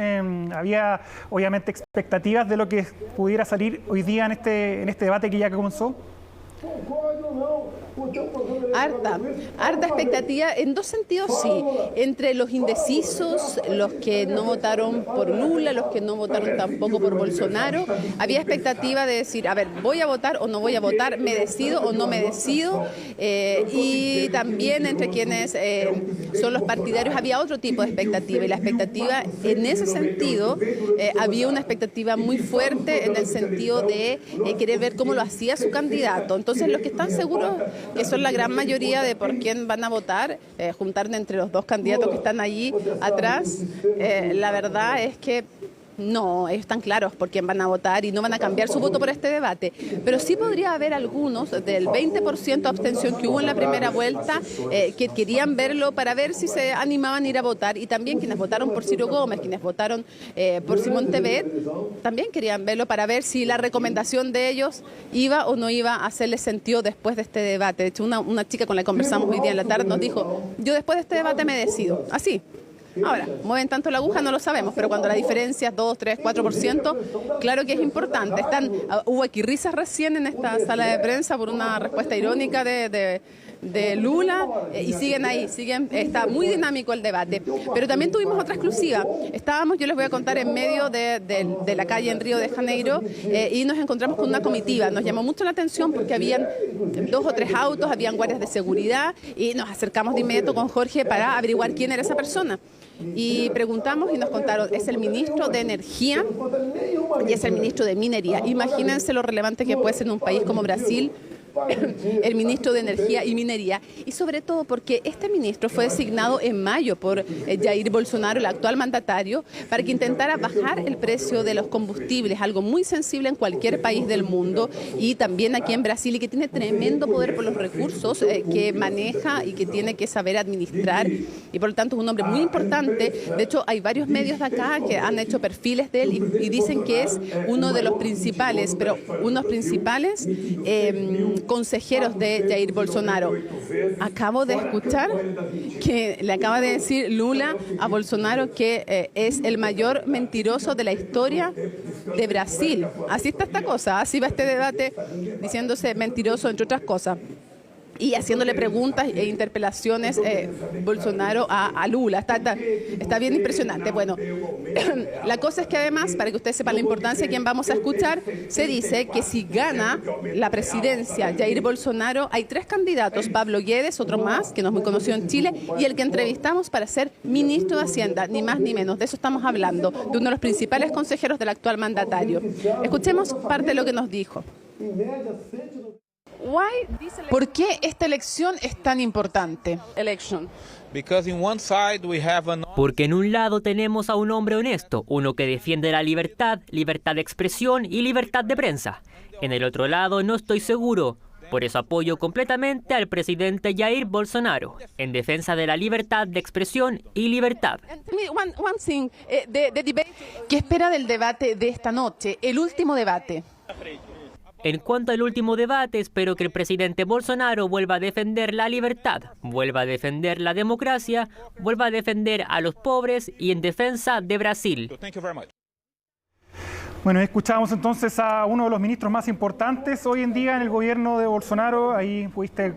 ¿Había obviamente expectativas de lo que pudiera salir hoy día en este debate que ya comenzó? Harta expectativa, en dos sentidos sí, entre los indecisos, los que no votaron por Lula, los que no votaron tampoco por Bolsonaro, había expectativa de decir, a ver, voy a votar o no voy a votar, me decido o no me decido, y también entre quienes son los partidarios había otro tipo de expectativa, y la expectativa en ese sentido, había una expectativa muy fuerte en el sentido de querer ver cómo lo hacía su candidato. Entonces los que están seguros, que son la gran mayoría de por quién van a votar, juntar entre los dos candidatos que están allí atrás, la verdad es que no están claros por quién van a votar y no van a cambiar su voto por este debate. Pero sí podría haber algunos del 20% de abstención que hubo en la primera vuelta que querían verlo para ver si se animaban a ir a votar, y también quienes votaron por Ciro Gómez, quienes votaron por Simón Tebet, también querían verlo para ver si la recomendación de ellos iba o no iba a hacerles sentido después de este debate. De hecho, una chica con la que conversamos hoy día en la tarde nos dijo, yo después de este debate me decido, así. Ahora, mueven tanto la aguja, no lo sabemos, pero cuando la diferencia es 2, 3, 4%, claro que es importante. Hubo aquí risas recién en esta sala de prensa por una respuesta irónica de Lula, y siguen ahí, está muy dinámico el debate. Pero también tuvimos otra exclusiva. Yo les voy a contar, en medio de la calle en Río de Janeiro, y nos encontramos con una comitiva. Nos llamó mucho la atención porque habían 2 o 3 autos, habían guardias de seguridad, y nos acercamos de inmediato con Jorge para averiguar quién era esa persona. Y preguntamos y nos contaron, es el ministro de Energía y es el ministro de Minería. Imagínense lo relevante que puede ser en un país como Brasil el ministro de Energía y Minería, y sobre todo porque este ministro fue designado en mayo por Jair Bolsonaro, el actual mandatario, para que intentara bajar el precio de los combustibles, algo muy sensible en cualquier país del mundo y también aquí en Brasil, y que tiene tremendo poder por los recursos que maneja y que tiene que saber administrar, y por lo tanto es un hombre muy importante. De hecho, hay varios medios de acá que han hecho perfiles de él y dicen que es uno de los principales, consejeros de Jair Bolsonaro. Acabo de escuchar que le acaba de decir Lula a Bolsonaro que es el mayor mentiroso de la historia de Brasil. Así está esta cosa, así va este debate, diciéndose mentiroso, entre otras cosas. Y haciéndole preguntas e interpelaciones Bolsonaro a Lula. Está bien impresionante. Bueno, la cosa es que además, para que ustedes sepan la importancia de quién vamos a escuchar, se dice que si gana la presidencia Jair Bolsonaro, hay 3 candidatos: Pablo Guedes, otro más, que no es muy conocido en Chile, y el que entrevistamos para ser ministro de Hacienda, ni más ni menos. De eso estamos hablando, de uno de los principales consejeros del actual mandatario. Escuchemos parte de lo que nos dijo. ¿Por qué esta elección es tan importante? Porque en un lado tenemos a un hombre honesto, uno que defiende la libertad de expresión y libertad de prensa. En el otro lado no estoy seguro. Por eso apoyo completamente al presidente Jair Bolsonaro, en defensa de la libertad de expresión y libertad. ¿Qué espera del debate de esta noche, el último debate? En cuanto al último debate, espero que el presidente Bolsonaro vuelva a defender la libertad, vuelva a defender la democracia, vuelva a defender a los pobres y en defensa de Brasil. Bueno, escuchábamos entonces a uno de los ministros más importantes hoy en día en el gobierno de Bolsonaro. Ahí pudiste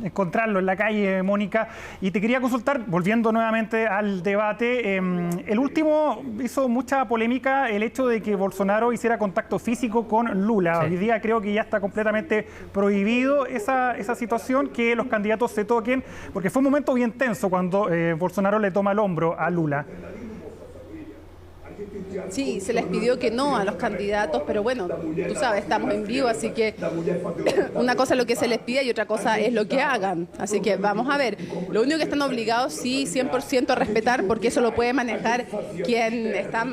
encontrarlo en la calle, Mónica. Y te quería consultar, volviendo nuevamente al debate, el último hizo mucha polémica el hecho de que Bolsonaro hiciera contacto físico con Lula. Sí. Hoy día creo que ya está completamente prohibido esa situación, que los candidatos se toquen, porque fue un momento bien tenso cuando Bolsonaro le toma el hombro a Lula. Sí, se les pidió que no a los candidatos, pero bueno, tú sabes, estamos en vivo, así que una cosa es lo que se les pide y otra cosa es lo que hagan. Así que vamos a ver. Lo único que están obligados, sí, 100% a respetar, porque eso lo puede manejar quien está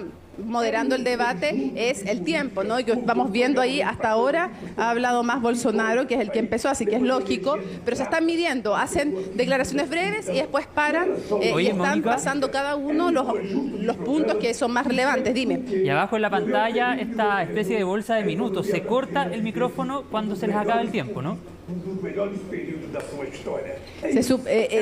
moderando el debate, es el tiempo, ¿no? Y que vamos viendo ahí, hasta ahora ha hablado más Bolsonaro, que es el que empezó, así que es lógico, pero se están midiendo, hacen declaraciones breves y después paran y están Mónica, pasando cada uno los puntos que son más relevantes. Dime. Y abajo en la pantalla esta especie de bolsa de minutos, se corta el micrófono cuando se les acaba el tiempo, ¿no?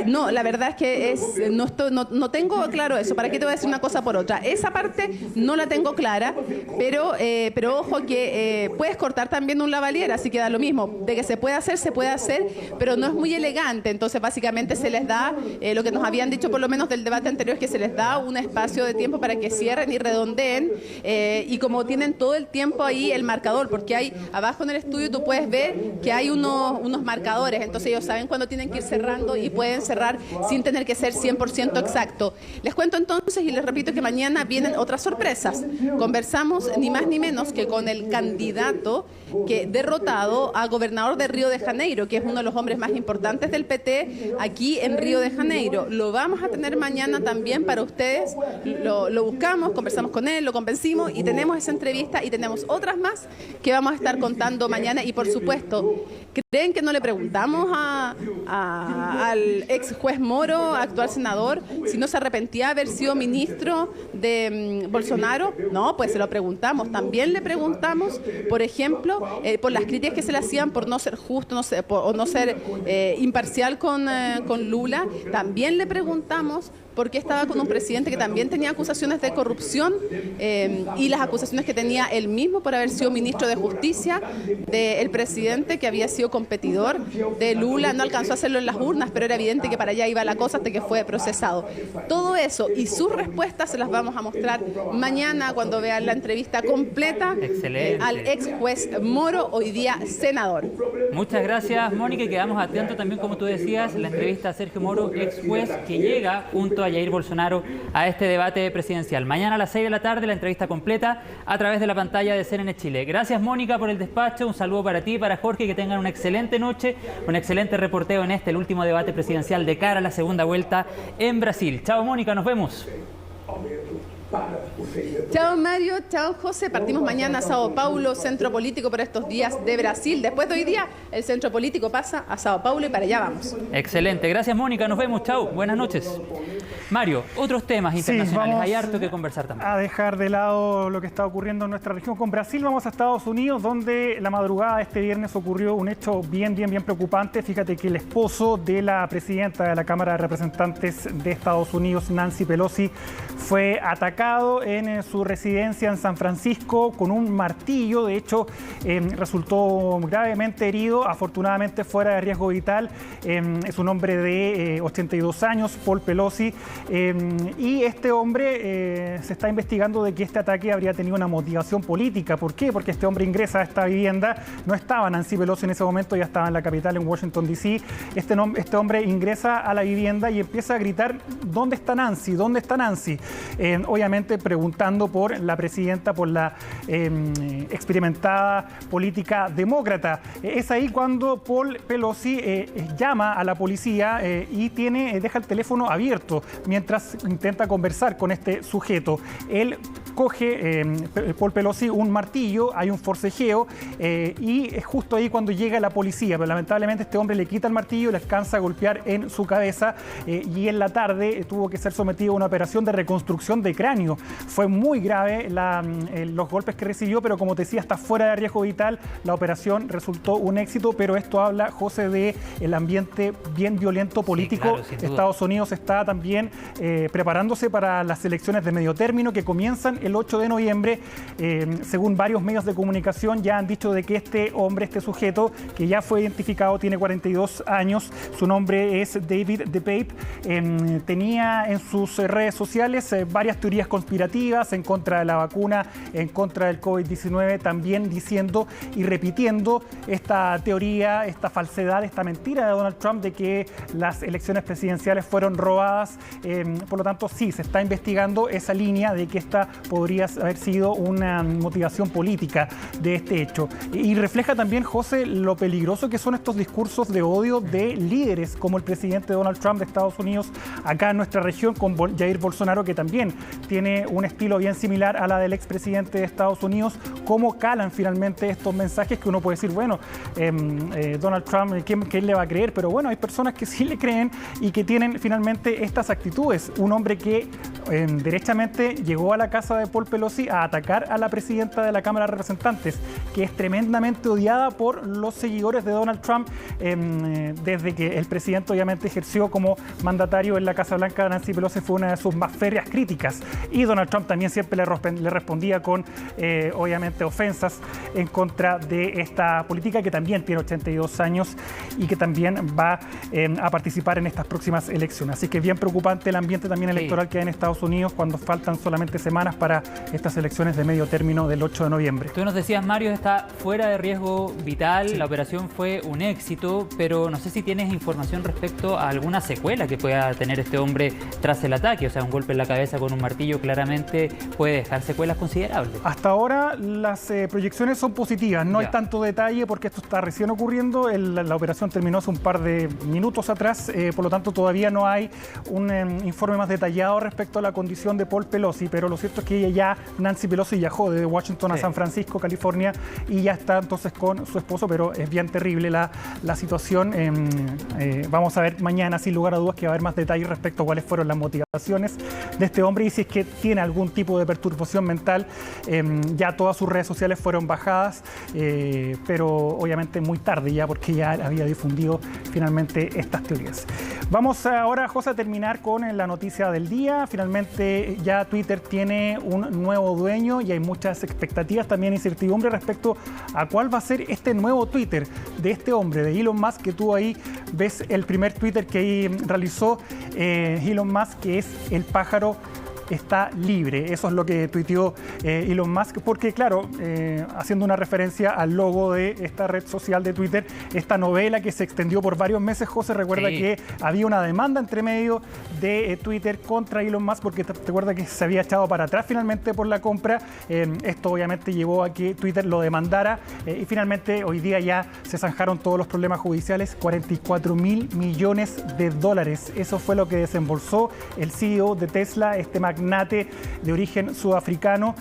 No, la verdad es que no tengo claro eso. ¿Para qué te voy a decir una cosa por otra? Esa parte no la tengo clara, pero ojo que puedes cortar también un lavalier, así que da lo mismo. De que se puede hacer, pero no es muy elegante. Entonces básicamente se les da lo que nos habían dicho por lo menos del debate anterior, que se les da un espacio de tiempo para que cierren y redondeen, y como tienen todo el tiempo ahí el marcador, porque hay abajo en el estudio tú puedes ver que hay unos marcadores, entonces ellos saben cuándo tienen que ir cerrando y pueden cerrar sin tener que ser 100% exacto. Les cuento entonces y les repito que mañana vienen otras sorpresas. Conversamos ni más ni menos que con el candidato que derrotado a gobernador de Río de Janeiro, que es uno de los hombres más importantes del PT aquí en Río de Janeiro. Lo vamos a tener mañana también para ustedes. Lo buscamos, conversamos con él, lo convencimos y tenemos esa entrevista y tenemos otras más que vamos a estar contando mañana. Y por supuesto, ¿creen que no le preguntamos al ex juez Moro, actual senador, si no se arrepentía de haber sido ministro de Bolsonaro? No, pues se lo preguntamos. También le preguntamos, por ejemplo, por las críticas que se le hacían por no ser justo o no ser imparcial con Lula. También le preguntamos por qué estaba con un presidente que también tenía acusaciones de corrupción y las acusaciones que tenía él mismo por haber sido ministro de Justicia del presidente que había sido competidor de Lula. No alcanzó a hacerlo en las urnas, pero era evidente que para allá iba la cosa hasta que fue procesado. Todo eso y sus respuestas se las vamos a mostrar mañana cuando vean la entrevista completa al ex juez Moro, hoy día senador. Muchas gracias, Mónica, y quedamos atentos también, como tú decías, la entrevista a Sergio Moro, ex juez, que llega junto a Jair Bolsonaro a este debate presidencial. Mañana a las 6 de la tarde la entrevista completa a través de la pantalla de CNN Chile. Gracias, Mónica, por el despacho. Un saludo para ti y para Jorge, que tengan una excelente noche, un excelente reporteo en el último debate presidencial de cara a la segunda vuelta en Brasil. Chao, Mónica, nos vemos. Chao Mario, chao José. Partimos mañana a Sao Paulo, centro político por estos días de Brasil. Después de hoy día, el centro político pasa a Sao Paulo y para allá vamos. Excelente, gracias Mónica, nos vemos, chao, buenas noches. Mario, otros temas internacionales, hay harto que conversar también. A dejar de lado lo que está ocurriendo en nuestra región con Brasil, vamos a Estados Unidos, donde la madrugada de este viernes ocurrió un hecho bien preocupante. Fíjate que el esposo de la presidenta de la Cámara de Representantes de Estados Unidos, Nancy Pelosi, fue atacado en su residencia en San Francisco con un martillo. De hecho, resultó gravemente herido, afortunadamente fuera de riesgo vital. Es un hombre de 82 años, Paul Pelosi, y este hombre se está investigando de que este ataque habría tenido una motivación política. ¿Por qué? Porque este hombre ingresa a esta vivienda, no estaba Nancy Pelosi en ese momento, ya estaba en la capital, en Washington, D.C. Este hombre ingresa a la vivienda y empieza a gritar: ¿dónde está Nancy? ¿Dónde está Nancy? Obviamente preguntando por la presidenta, por la experimentada política demócrata. Es ahí cuando Paul Pelosi llama a la policía y deja el teléfono abierto mientras intenta conversar con este sujeto. Él coge, Paul Pelosi, un martillo, hay un forcejeo y es justo ahí cuando llega la policía, pero lamentablemente este hombre le quita el martillo y le alcanza a golpear en su cabeza y en la tarde tuvo que ser sometido a una operación de reconstrucción de cráneo. cráneo. Fue muy grave los golpes que recibió, pero como te decía, está fuera de riesgo vital. La operación resultó un éxito, pero esto habla, José, del ambiente bien violento político. Sí, claro, Estados Unidos está también preparándose para las elecciones de medio término que comienzan el 8 de noviembre. Según varios medios de comunicación, ya han dicho de que este hombre, este sujeto, que ya fue identificado, tiene 42 años, su nombre es David DePape, tenía en sus redes sociales varias teorías conspirativas en contra de la vacuna, en contra del COVID-19, también diciendo y repitiendo esta teoría, esta falsedad, esta mentira de Donald Trump de que las elecciones presidenciales fueron robadas. Por lo tanto, sí, se está investigando esa línea de que esta podría haber sido una motivación política de este hecho. Y refleja también, José, lo peligroso que son estos discursos de odio de líderes como el presidente Donald Trump de Estados Unidos acá en nuestra región, con Jair Bolsonaro, que también tiene un estilo bien similar a la del expresidente de Estados Unidos. ¿Cómo calan finalmente estos mensajes que uno puede decir, bueno, Donald Trump, ¿quién le va a creer? Pero bueno, hay personas que sí le creen y que tienen finalmente estas actitudes. Un hombre que derechamente llegó a la casa de Paul Pelosi a atacar a la presidenta de la Cámara de Representantes, que es tremendamente odiada por los seguidores de Donald Trump desde que el presidente obviamente ejerció como mandatario en la Casa Blanca. Nancy Pelosi fue una de sus más férreas críticas y Donald Trump también siempre le respondía con obviamente ofensas en contra de esta política, que también tiene 82 años y que también va a participar en estas próximas elecciones. Así que bien preocupante el ambiente también electoral que hay en Estados Unidos cuando faltan solamente semanas para estas elecciones de medio término del 8 de noviembre. Tú nos decías, Mario, está fuera de riesgo vital, sí. La operación fue un éxito, pero no sé si tienes información respecto a alguna secuela que pueda tener este hombre tras el ataque. O sea, un golpe en la cabeza con un martillo claramente puede dejar secuelas considerables. Hasta ahora las proyecciones son positivas, no hay tanto detalle porque esto está recién ocurriendo. La operación terminó hace un par de minutos atrás, por lo tanto todavía no hay un informe más detallado respecto a la condición de Paul Pelosi, pero lo cierto es que Nancy Pelosi viajó desde Washington a San Francisco, California, y ya está entonces con su esposo, pero es bien terrible la situación. Vamos a ver mañana, sin lugar a dudas, que va a haber más detalles respecto a cuáles fueron las motivaciones de este hombre y si es que tiene algún tipo de perturbación mental. Ya todas sus redes sociales fueron bajadas, pero obviamente muy tarde ya, porque ya había difundido finalmente estas teorías. Vamos ahora, José, a terminar con la noticia del día. Finalmente ya Twitter tiene un nuevo dueño y hay muchas expectativas, también incertidumbre respecto a cuál va a ser este nuevo Twitter de este hombre, de Elon Musk, que tú ahí ves el primer Twitter que ahí realizó Elon Musk, que es el pájaro está libre. Eso es lo que tuiteó Elon Musk, porque claro, haciendo una referencia al logo de esta red social de Twitter, esta novela que se extendió por varios meses. José, recuerda que había una demanda entre medio de Twitter contra Elon Musk, porque te acuerdas que se había echado para atrás finalmente por la compra. Esto obviamente llevó a que Twitter lo demandara y finalmente hoy día ya se zanjaron todos los problemas judiciales. $44.000 millones. Eso fue lo que desembolsó el CEO de Tesla, este magnate de origen sudafricano,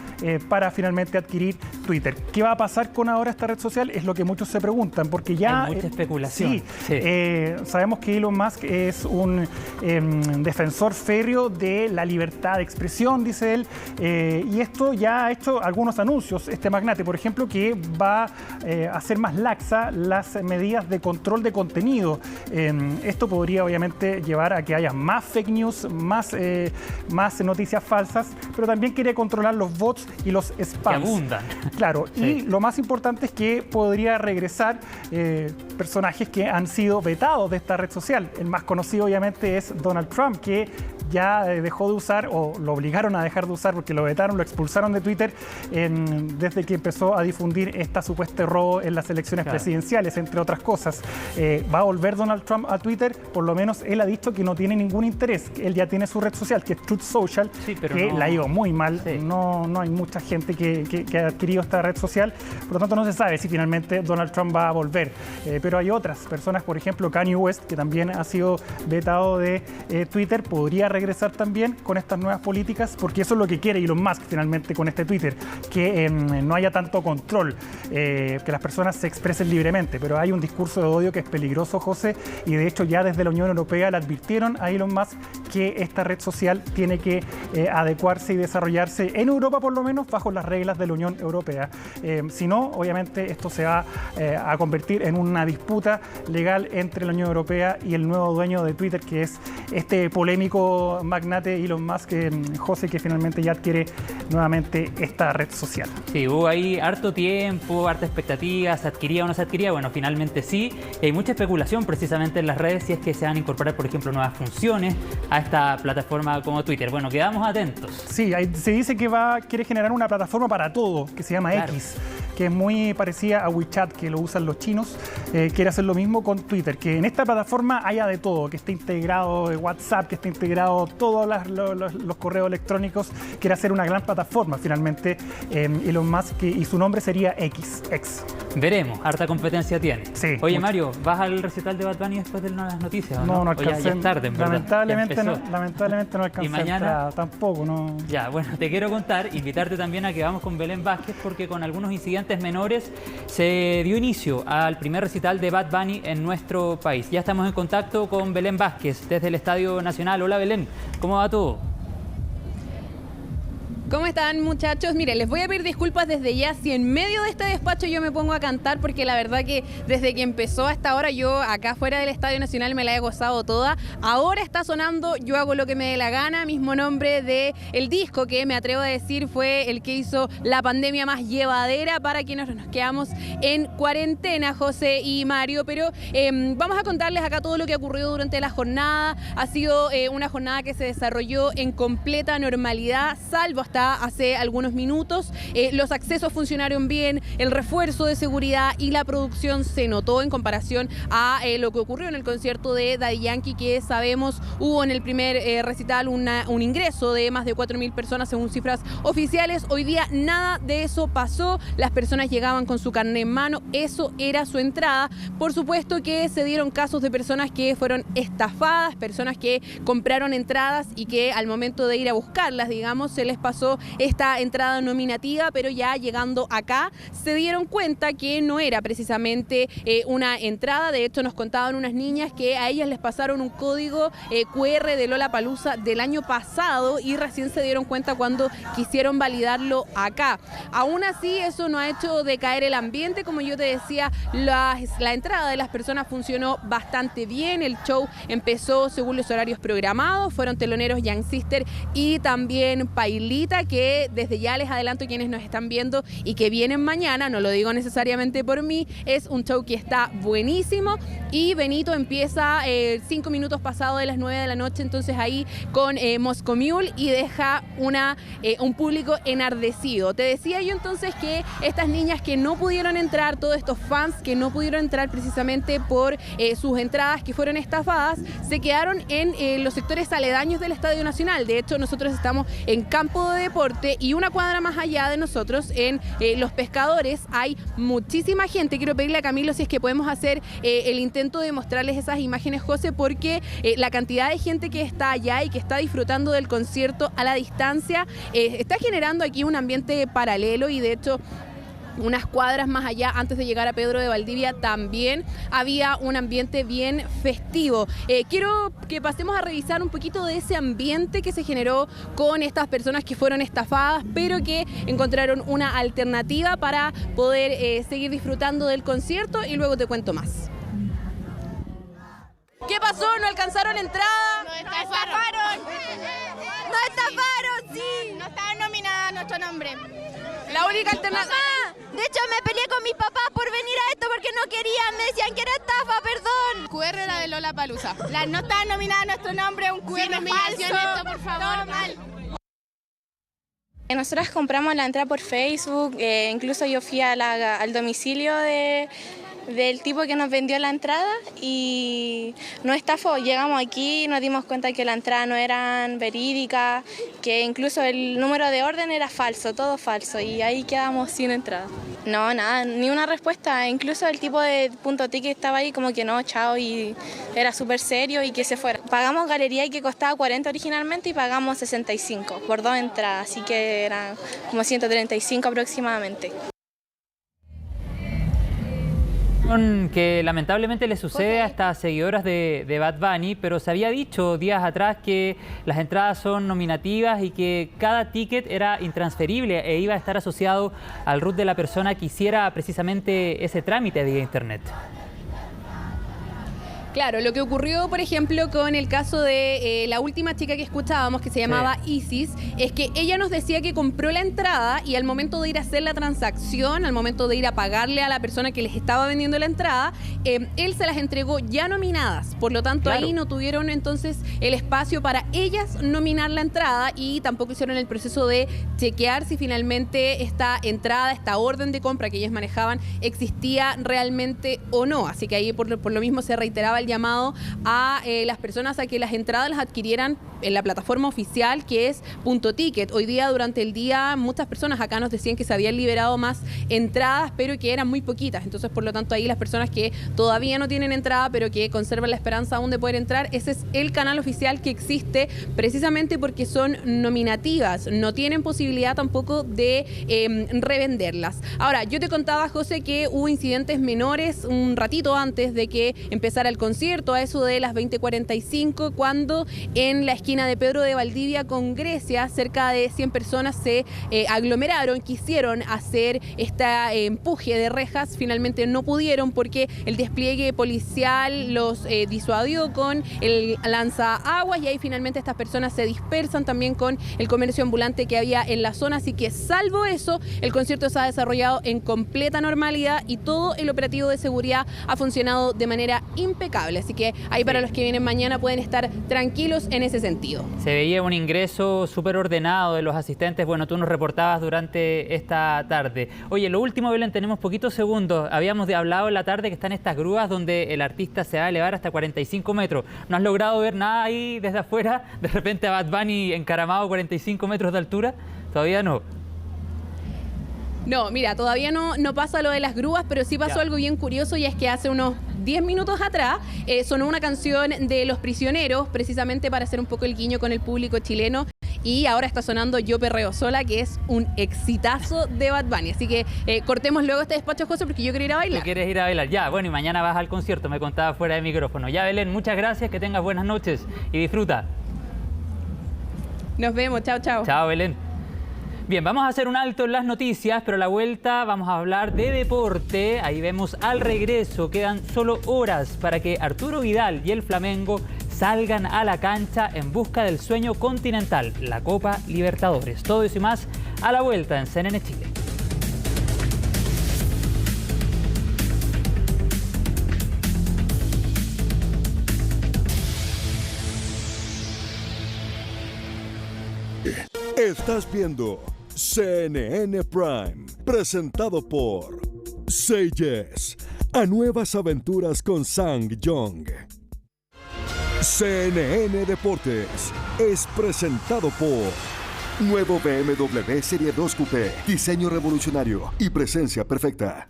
para finalmente adquirir Twitter. ¿Qué va a pasar con ahora esta red social? Es lo que muchos se preguntan, porque ya... Hay mucha especulación. Sabemos que Elon Musk es un defensor férreo de la libertad de expresión, dice él, y esto ya ha hecho algunos anuncios, este magnate, por ejemplo, que va a hacer más laxa las medidas de control de contenido. Esto podría obviamente llevar a que haya más fake news, más noticias falsas, pero también quiere controlar los bots y los spams. Que abundan. Claro, y lo más importante es que podría regresar personajes que han sido vetados de esta red social. El más conocido obviamente es Donald Trump, que ya dejó de usar, o lo obligaron a dejar de usar porque lo vetaron, lo expulsaron de Twitter desde que empezó a difundir esta supuesta robo en las elecciones presidenciales, entre otras cosas. Va a volver Donald Trump a Twitter, por lo menos él ha dicho que no tiene ningún interés. Él ya tiene su red social, que es Truth Social, que la ha ido muy mal. No hay mucha gente que ha adquirido esta red social, por lo tanto no se sabe si finalmente Donald Trump va a volver. Pero hay otras personas, por ejemplo Kanye West, que también ha sido vetado de Twitter, podría regresar regresar también con estas nuevas políticas, porque eso es lo que quiere Elon Musk finalmente con este Twitter, que no haya tanto control, que las personas se expresen libremente, pero hay un discurso de odio que es peligroso, José, y de hecho ya desde la Unión Europea le advirtieron a Elon Musk que esta red social tiene que adecuarse y desarrollarse en Europa, por lo menos bajo las reglas de la Unión Europea. Si no, obviamente esto se va a convertir en una disputa legal entre la Unión Europea y el nuevo dueño de Twitter, que es este polémico magnate Elon Musk, José, que finalmente ya adquiere nuevamente esta red social. Sí, hubo ahí harto tiempo, harta expectativa, ¿se adquiría o no se adquiría? Bueno, finalmente sí. Hay mucha especulación precisamente en las redes si es que se van a incorporar, por ejemplo, nuevas funciones a esta plataforma como Twitter. Bueno, quedamos atentos. Sí, se dice que quiere generar una plataforma para todo, que se llama X, que es muy parecida a WeChat, que lo usan los chinos. Quiere hacer lo mismo con Twitter, que en esta plataforma haya de todo, que esté integrado WhatsApp, que esté integrado todos los correos electrónicos. Quiere hacer una gran plataforma finalmente Elon Musk, y su nombre sería X. Veremos, harta competencia tiene. Sí, oye, Mario, ¿vas al recital de Bad Bunny después de las noticias? No alcancé. Ya es tarde, en verdad. Lamentablemente no alcancé. ¿Y mañana? Tampoco, no. Ya, bueno, te quiero contar, invitarte también a que vamos con Belén Vázquez, porque con algunos incidentes menores se dio inicio al primer recital de Bad Bunny en nuestro país. Ya estamos en contacto con Belén Vázquez desde el Estadio Nacional. Hola, Belén, ¿cómo va todo? ¿Cómo están, muchachos? Miren, les voy a pedir disculpas desde ya si en medio de este despacho yo me pongo a cantar, porque la verdad que desde que empezó hasta ahora yo acá fuera del Estadio Nacional me la he gozado toda. Ahora está sonando Yo hago lo que me dé la gana, mismo nombre de el disco que me atrevo a decir fue el que hizo la pandemia más llevadera para quienes nos quedamos en cuarentena, José y Mario. Pero vamos a contarles acá todo lo que ocurrió durante la jornada. Ha sido una jornada que se desarrolló en completa normalidad, salvo hasta hace algunos minutos. Los accesos funcionaron bien, el refuerzo de seguridad y la producción se notó en comparación a lo que ocurrió en el concierto de Daddy Yankee, que sabemos hubo en el primer recital un ingreso de más de 4.000 personas según cifras oficiales. Hoy día nada de eso pasó, las personas llegaban con su carné en mano, eso era su entrada. Por supuesto que se dieron casos de personas que fueron estafadas, personas que compraron entradas y que al momento de ir a buscarlas, digamos, se les pasó esta entrada nominativa, pero ya llegando acá se dieron cuenta que no era precisamente una entrada. De hecho, nos contaban unas niñas que a ellas les pasaron un código QR de Lollapalooza del año pasado y recién se dieron cuenta cuando quisieron validarlo acá. Aún así, eso no ha hecho decaer el ambiente. Como yo te decía, la entrada de las personas funcionó bastante bien. El show empezó según los horarios programados. Fueron teloneros Young Sister y también Pailita, que desde ya les adelanto a quienes nos están viendo y que vienen mañana, no lo digo necesariamente por mí, es un show que está buenísimo. Y Benito empieza 5 minutos pasado de las 9 de la noche, entonces ahí con Moscow Mule, y deja un público enardecido. Te decía yo entonces que estas niñas que no pudieron entrar, todos estos fans que no pudieron entrar precisamente por sus entradas que fueron estafadas, se quedaron en los sectores aledaños del Estadio Nacional. De hecho, nosotros estamos en campo de deporte y una cuadra más allá de nosotros, en Los Pescadores, hay muchísima gente. Quiero pedirle a Camilo si es que podemos hacer el intento de mostrarles esas imágenes, José, porque la cantidad de gente que está allá y que está disfrutando del concierto a la distancia está generando aquí un ambiente paralelo. Y de hecho, unas cuadras más allá, antes de llegar a Pedro de Valdivia, también había un ambiente bien festivo. Quiero que pasemos a revisar un poquito de ese ambiente que se generó con estas personas que fueron estafadas, pero que encontraron una alternativa para poder seguir disfrutando del concierto, y luego te cuento más. ¿Qué pasó? ¿No alcanzaron entrada? ¡Nos estafaron! ¡Nos estafaron, sí! No estaba nominada nuestro nombre. La única alternativa... De hecho, me peleé con mis papás por venir a esto porque no querían, me decían que era estafa, perdón. QR era de Lollapalooza. No estaba nominada nuestro nombre, un QR falso. Esto, por favor. Todo mal. Nosotras compramos la entrada por Facebook, incluso yo fui al domicilio de del tipo que nos vendió la entrada y nos estafó. Llegamos aquí y nos dimos cuenta que la entrada no eran verídicas, que incluso el número de orden era falso, todo falso, y ahí quedamos sin entrada. No, nada, ni una respuesta. Incluso el tipo de punto ticket estaba ahí como que no, chao, y era súper serio y que se fuera. Pagamos galería y que costaba 40 originalmente y pagamos 65 por 2 entradas, así que eran como 135 aproximadamente. Que lamentablemente le sucede a estas seguidoras de Bad Bunny, pero se había dicho días atrás que las entradas son nominativas y que cada ticket era intransferible e iba a estar asociado al RUT de la persona que hiciera precisamente ese trámite vía internet. Claro, lo que ocurrió, por ejemplo, con el caso de la última chica que escuchábamos, que se llamaba Isis, es que ella nos decía que compró la entrada y al momento de ir a hacer la transacción, al momento de ir a pagarle a la persona que les estaba vendiendo la entrada, él se las entregó ya nominadas. Por lo tanto, ahí no tuvieron entonces el espacio para ellas nominar la entrada y tampoco hicieron el proceso de chequear si finalmente esta entrada, esta orden de compra que ellas manejaban, existía realmente o no. Así que ahí por lo mismo se reiteraba el llamado a las personas a que las entradas las adquirieran en la plataforma oficial que es Punto Ticket. Hoy día, durante el día, muchas personas acá nos decían que se habían liberado más entradas, pero que eran muy poquitas. Entonces, por lo tanto, ahí las personas que todavía no tienen entrada, pero que conservan la esperanza aún de poder entrar, ese es el canal oficial que existe precisamente porque son nominativas. No tienen posibilidad tampoco de revenderlas. Ahora, yo te contaba, José, que hubo incidentes menores un ratito antes de que empezara el concierto, a eso de las 20:45, cuando en la esquina de Pedro de Valdivia con Grecia, cerca de 100 personas se aglomeraron, quisieron hacer este empuje de rejas, finalmente no pudieron porque el despliegue policial los disuadió con el lanzaaguas y ahí finalmente estas personas se dispersan también con el comercio ambulante que había en la zona, así que salvo eso, el concierto se ha desarrollado en completa normalidad y todo el operativo de seguridad ha funcionado de manera impecable. Así que ahí para los que vienen mañana pueden estar tranquilos en ese sentido. Se veía un ingreso súper ordenado de los asistentes. Bueno, tú nos reportabas durante esta tarde. Oye, lo último, Belén, tenemos poquitos segundos. Habíamos hablado en la tarde que están estas grúas donde el artista se va a elevar hasta 45 metros. ¿No has logrado ver nada ahí desde afuera? De repente a Bad Bunny encaramado a 45 metros de altura. Todavía no. No, mira, todavía no pasa lo de las grúas, pero sí pasó algo bien curioso y es que hace unos 10 minutos atrás sonó una canción de Los Prisioneros, precisamente para hacer un poco el guiño con el público chileno. Y ahora está sonando Yo Perreo Sola, que es un exitazo de Bad Bunny. Así que cortemos luego este despacho, José, porque yo quiero ir a bailar. ¿Tú quieres ir a bailar? Ya, bueno, y mañana vas al concierto, me contaba fuera de micrófono. Ya, Belén, muchas gracias, que tengas buenas noches y disfruta. Nos vemos, chao, chao. Chao, Belén. Bien, vamos a hacer un alto en las noticias, pero a la vuelta vamos a hablar de deporte. Ahí vemos al regreso, quedan solo horas para que Arturo Vidal y el Flamengo salgan a la cancha en busca del sueño continental, la Copa Libertadores. Todo eso y más a la vuelta en CNN Chile. Estás viendo CNN Prime, presentado por Say Yes a nuevas aventuras con Sang Jong. CNN Deportes es presentado por nuevo BMW Serie 2 Coupé, diseño revolucionario y presencia perfecta.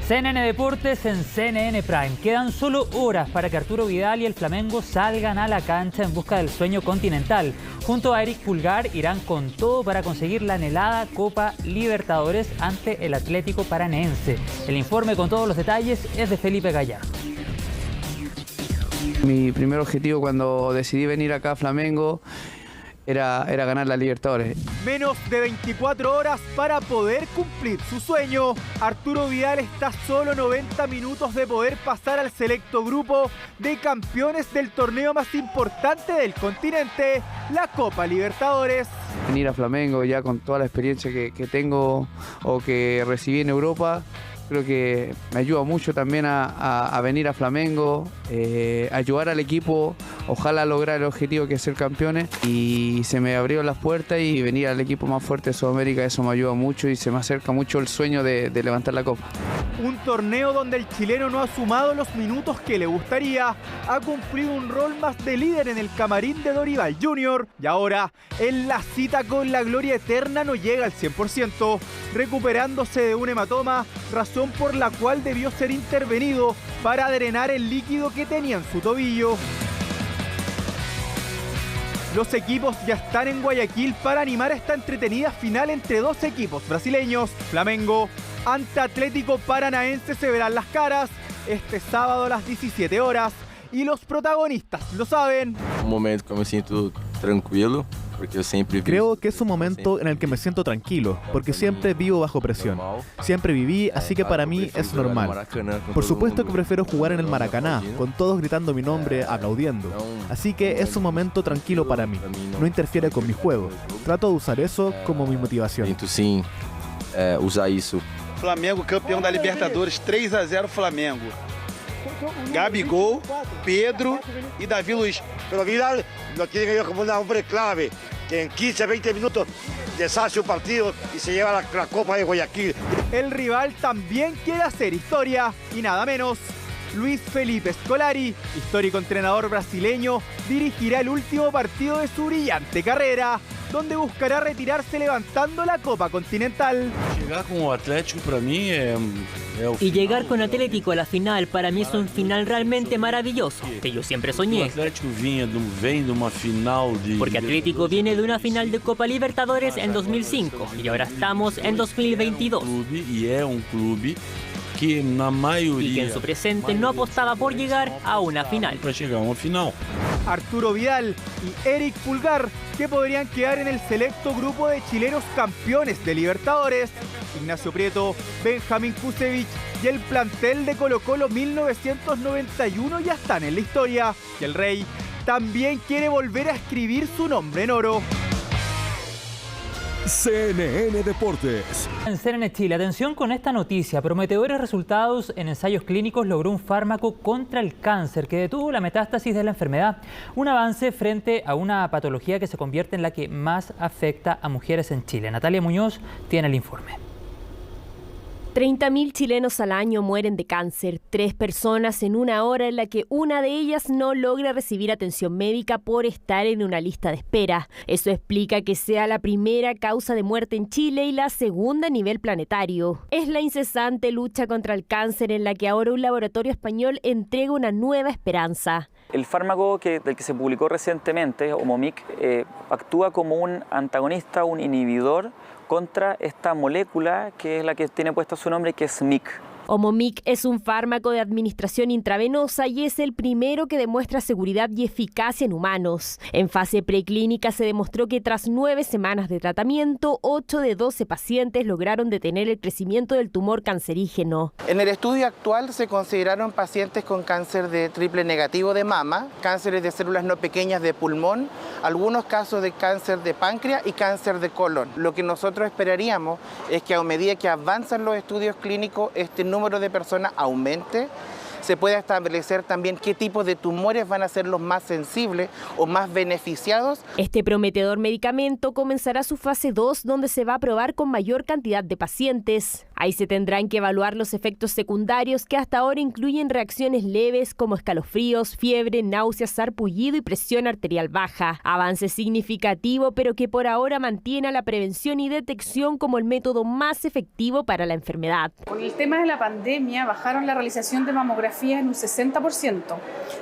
CNN Deportes en CNN Prime. Quedan solo horas para que Arturo Vidal y el Flamengo salgan a la cancha en busca del sueño continental. Junto a Eric Pulgar irán con todo para conseguir la anhelada Copa Libertadores ante el Atlético Paranaense. El informe con todos los detalles es de Felipe Gallardo. Mi primer objetivo cuando decidí venir acá a Flamengo era ganar la Libertadores. Menos de 24 horas para poder cumplir su sueño. Arturo Vidal está solo 90 minutos de poder pasar al selecto grupo de campeones del torneo más importante del continente, la Copa Libertadores. Venir a Flamengo ya con toda la experiencia que tengo o que recibí en Europa, creo que me ayuda mucho también a venir a Flamengo, ayudar al equipo ojalá lograr el objetivo que es ser campeones, y se me abrieron las puertas y venir al equipo más fuerte de Sudamérica, eso me ayuda mucho y se me acerca mucho el sueño de levantar la copa. Un torneo donde el chileno no ha sumado los minutos que le gustaría, ha cumplido un rol más de líder en el camarín de Dorival Jr. y ahora en la cita con la gloria eterna no llega al 100%, recuperándose de un hematoma, razón por la cual debió ser intervenido para drenar el líquido que tenía en su tobillo. Los equipos ya están en Guayaquil para animar esta entretenida final entre dos equipos brasileños. Flamengo ante Atlético Paranaense se verán las caras este sábado a las 17 horas y los protagonistas lo saben. Un momento que me siento tranquilo. Creo que es un momento en el que me siento tranquilo, porque siempre vivo bajo presión. Siempre viví, así que para mí es normal. Por supuesto que prefiero jugar en el Maracaná, con todos gritando mi nombre, aplaudiendo. Así que es un momento tranquilo para mí. No interfiere con mi juego. Trato de usar eso como mi motivación. Sim, usar isso. Flamengo campeão da Libertadores, 3-0 Flamengo. Gabigol, Pedro y David Luiz. Pero Vidal lo tiene que como un hombre clave, que en 15 a 20 minutos deshace un partido y se lleva la Copa de Guayaquil. El rival también quiere hacer historia y nada menos. Luis Felipe Scolari, histórico entrenador brasileño, dirigirá el último partido de su brillante carrera, donde buscará retirarse levantando la Copa Continental. Llegar con el Atlético para mí Y llegar con Atlético a la final para mí es un final realmente maravilloso, que yo siempre soñé. Porque Atlético viene de una final de Copa Libertadores en 2005 y ahora estamos en 2022. Y es un club que y que en su presente no apostaba por llegar a una final. Arturo Vidal y Eric Pulgar, que podrían quedar en el selecto grupo de chilenos campeones de Libertadores. Ignacio Prieto, Benjamín Kusevich y el plantel de Colo-Colo 1991 ya están en la historia. Y el Rey también quiere volver a escribir su nombre en oro. CNN Deportes. En CNN Chile, atención con esta noticia. Prometedores resultados en ensayos clínicos logró un fármaco contra el cáncer que detuvo la metástasis de la enfermedad. Un avance frente a una patología que se convierte en la que más afecta a mujeres en Chile. Natalia Muñoz tiene el informe. 30.000 chilenos al año mueren de cáncer, 3 personas en una hora en la que una de ellas no logra recibir atención médica por estar en una lista de espera. Eso explica que sea la primera causa de muerte en Chile y la segunda a nivel planetario. Es la incesante lucha contra el cáncer en la que ahora un laboratorio español entrega una nueva esperanza. El fármaco del que se publicó recientemente, Omomic, actúa como un antagonista, un inhibidor contra esta molécula que es la que tiene puesto su nombre, que es MIC. Omomic es un fármaco de administración intravenosa y es el primero que demuestra seguridad y eficacia en humanos. En fase preclínica se demostró que tras 9 semanas de tratamiento, 8 de 12 pacientes lograron detener el crecimiento del tumor cancerígeno. En el estudio actual se consideraron pacientes con cáncer de triple negativo de mama, cánceres de células no pequeñas de pulmón, algunos casos de cáncer de páncreas y cáncer de colon. Lo que nosotros esperaríamos es que a medida que avanzan los estudios clínicos, este número de personas aumente, se pueda establecer también qué tipos de tumores van a ser los más sensibles o más beneficiados. Este prometedor medicamento comenzará su fase 2, donde se va a probar con mayor cantidad de pacientes. Ahí se tendrán que evaluar los efectos secundarios que hasta ahora incluyen reacciones leves como escalofríos, fiebre, náuseas, sarpullido y presión arterial baja. Avance significativo, pero que por ahora mantiene la prevención y detección como el método más efectivo para la enfermedad. Con el tema de la pandemia bajaron la realización de mamografía en un 60%.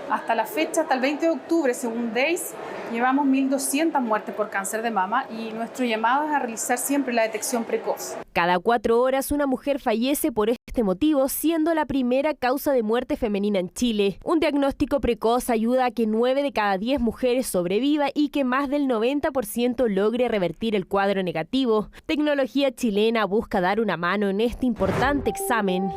Hasta la fecha, hasta el 20 de octubre, según DAIS, llevamos 1.200 muertes por cáncer de mama y nuestro llamado es a realizar siempre la detección precoz. Cada 4 horas una mujer fallece por este motivo, siendo la primera causa de muerte femenina en Chile. Un diagnóstico precoz ayuda a que 9 de cada 10 mujeres sobreviva y que más del 90% logre revertir el cuadro negativo. Tecnología chilena busca dar una mano en este importante examen.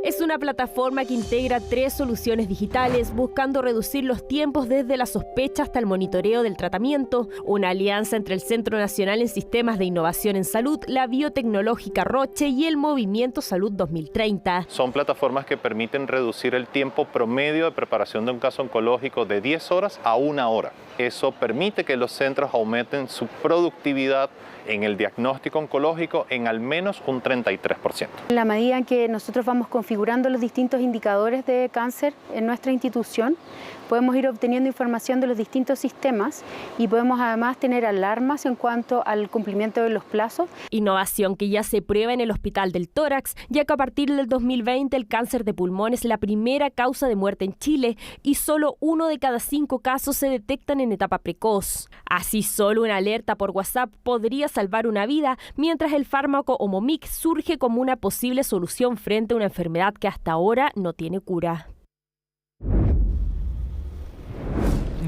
Es una plataforma que integra 3 soluciones digitales buscando reducir los tiempos desde la sospecha hasta el monitoreo del tratamiento, una alianza entre el Centro Nacional en Sistemas de Innovación en Salud, la biotecnológica Roche y el Movimiento Salud 2030. Son plataformas que permiten reducir el tiempo promedio de preparación de un caso oncológico de 10 horas a 1 hora. Eso permite que los centros aumenten su productividad en el diagnóstico oncológico en al menos un 33%. En la medida en que nosotros vamos configurando los distintos indicadores de cáncer en nuestra institución, podemos ir obteniendo información de los distintos sistemas y podemos además tener alarmas en cuanto al cumplimiento de los plazos. Innovación que ya se prueba en el Hospital del Tórax, ya que a partir del 2020 el cáncer de pulmón es la primera causa de muerte en Chile y solo 1 de cada 5 casos se detectan en etapa precoz. Así, solo una alerta por WhatsApp podría salvar una vida, mientras el fármaco Omomic surge como una posible solución frente a una enfermedad que hasta ahora no tiene cura.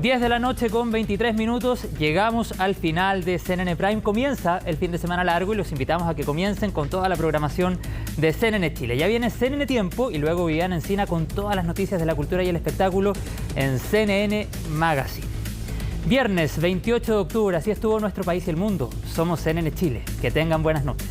10 de la noche con 23 minutos, llegamos al final de CNN Prime. Comienza el fin de semana largo y los invitamos a que comiencen con toda la programación de CNN Chile. Ya viene CNN Tiempo y luego Viviana Encina con todas las noticias de la cultura y el espectáculo en CNN Magazine. Viernes 28 de octubre, así estuvo nuestro país y el mundo. Somos CNN Chile. Que tengan buenas noches.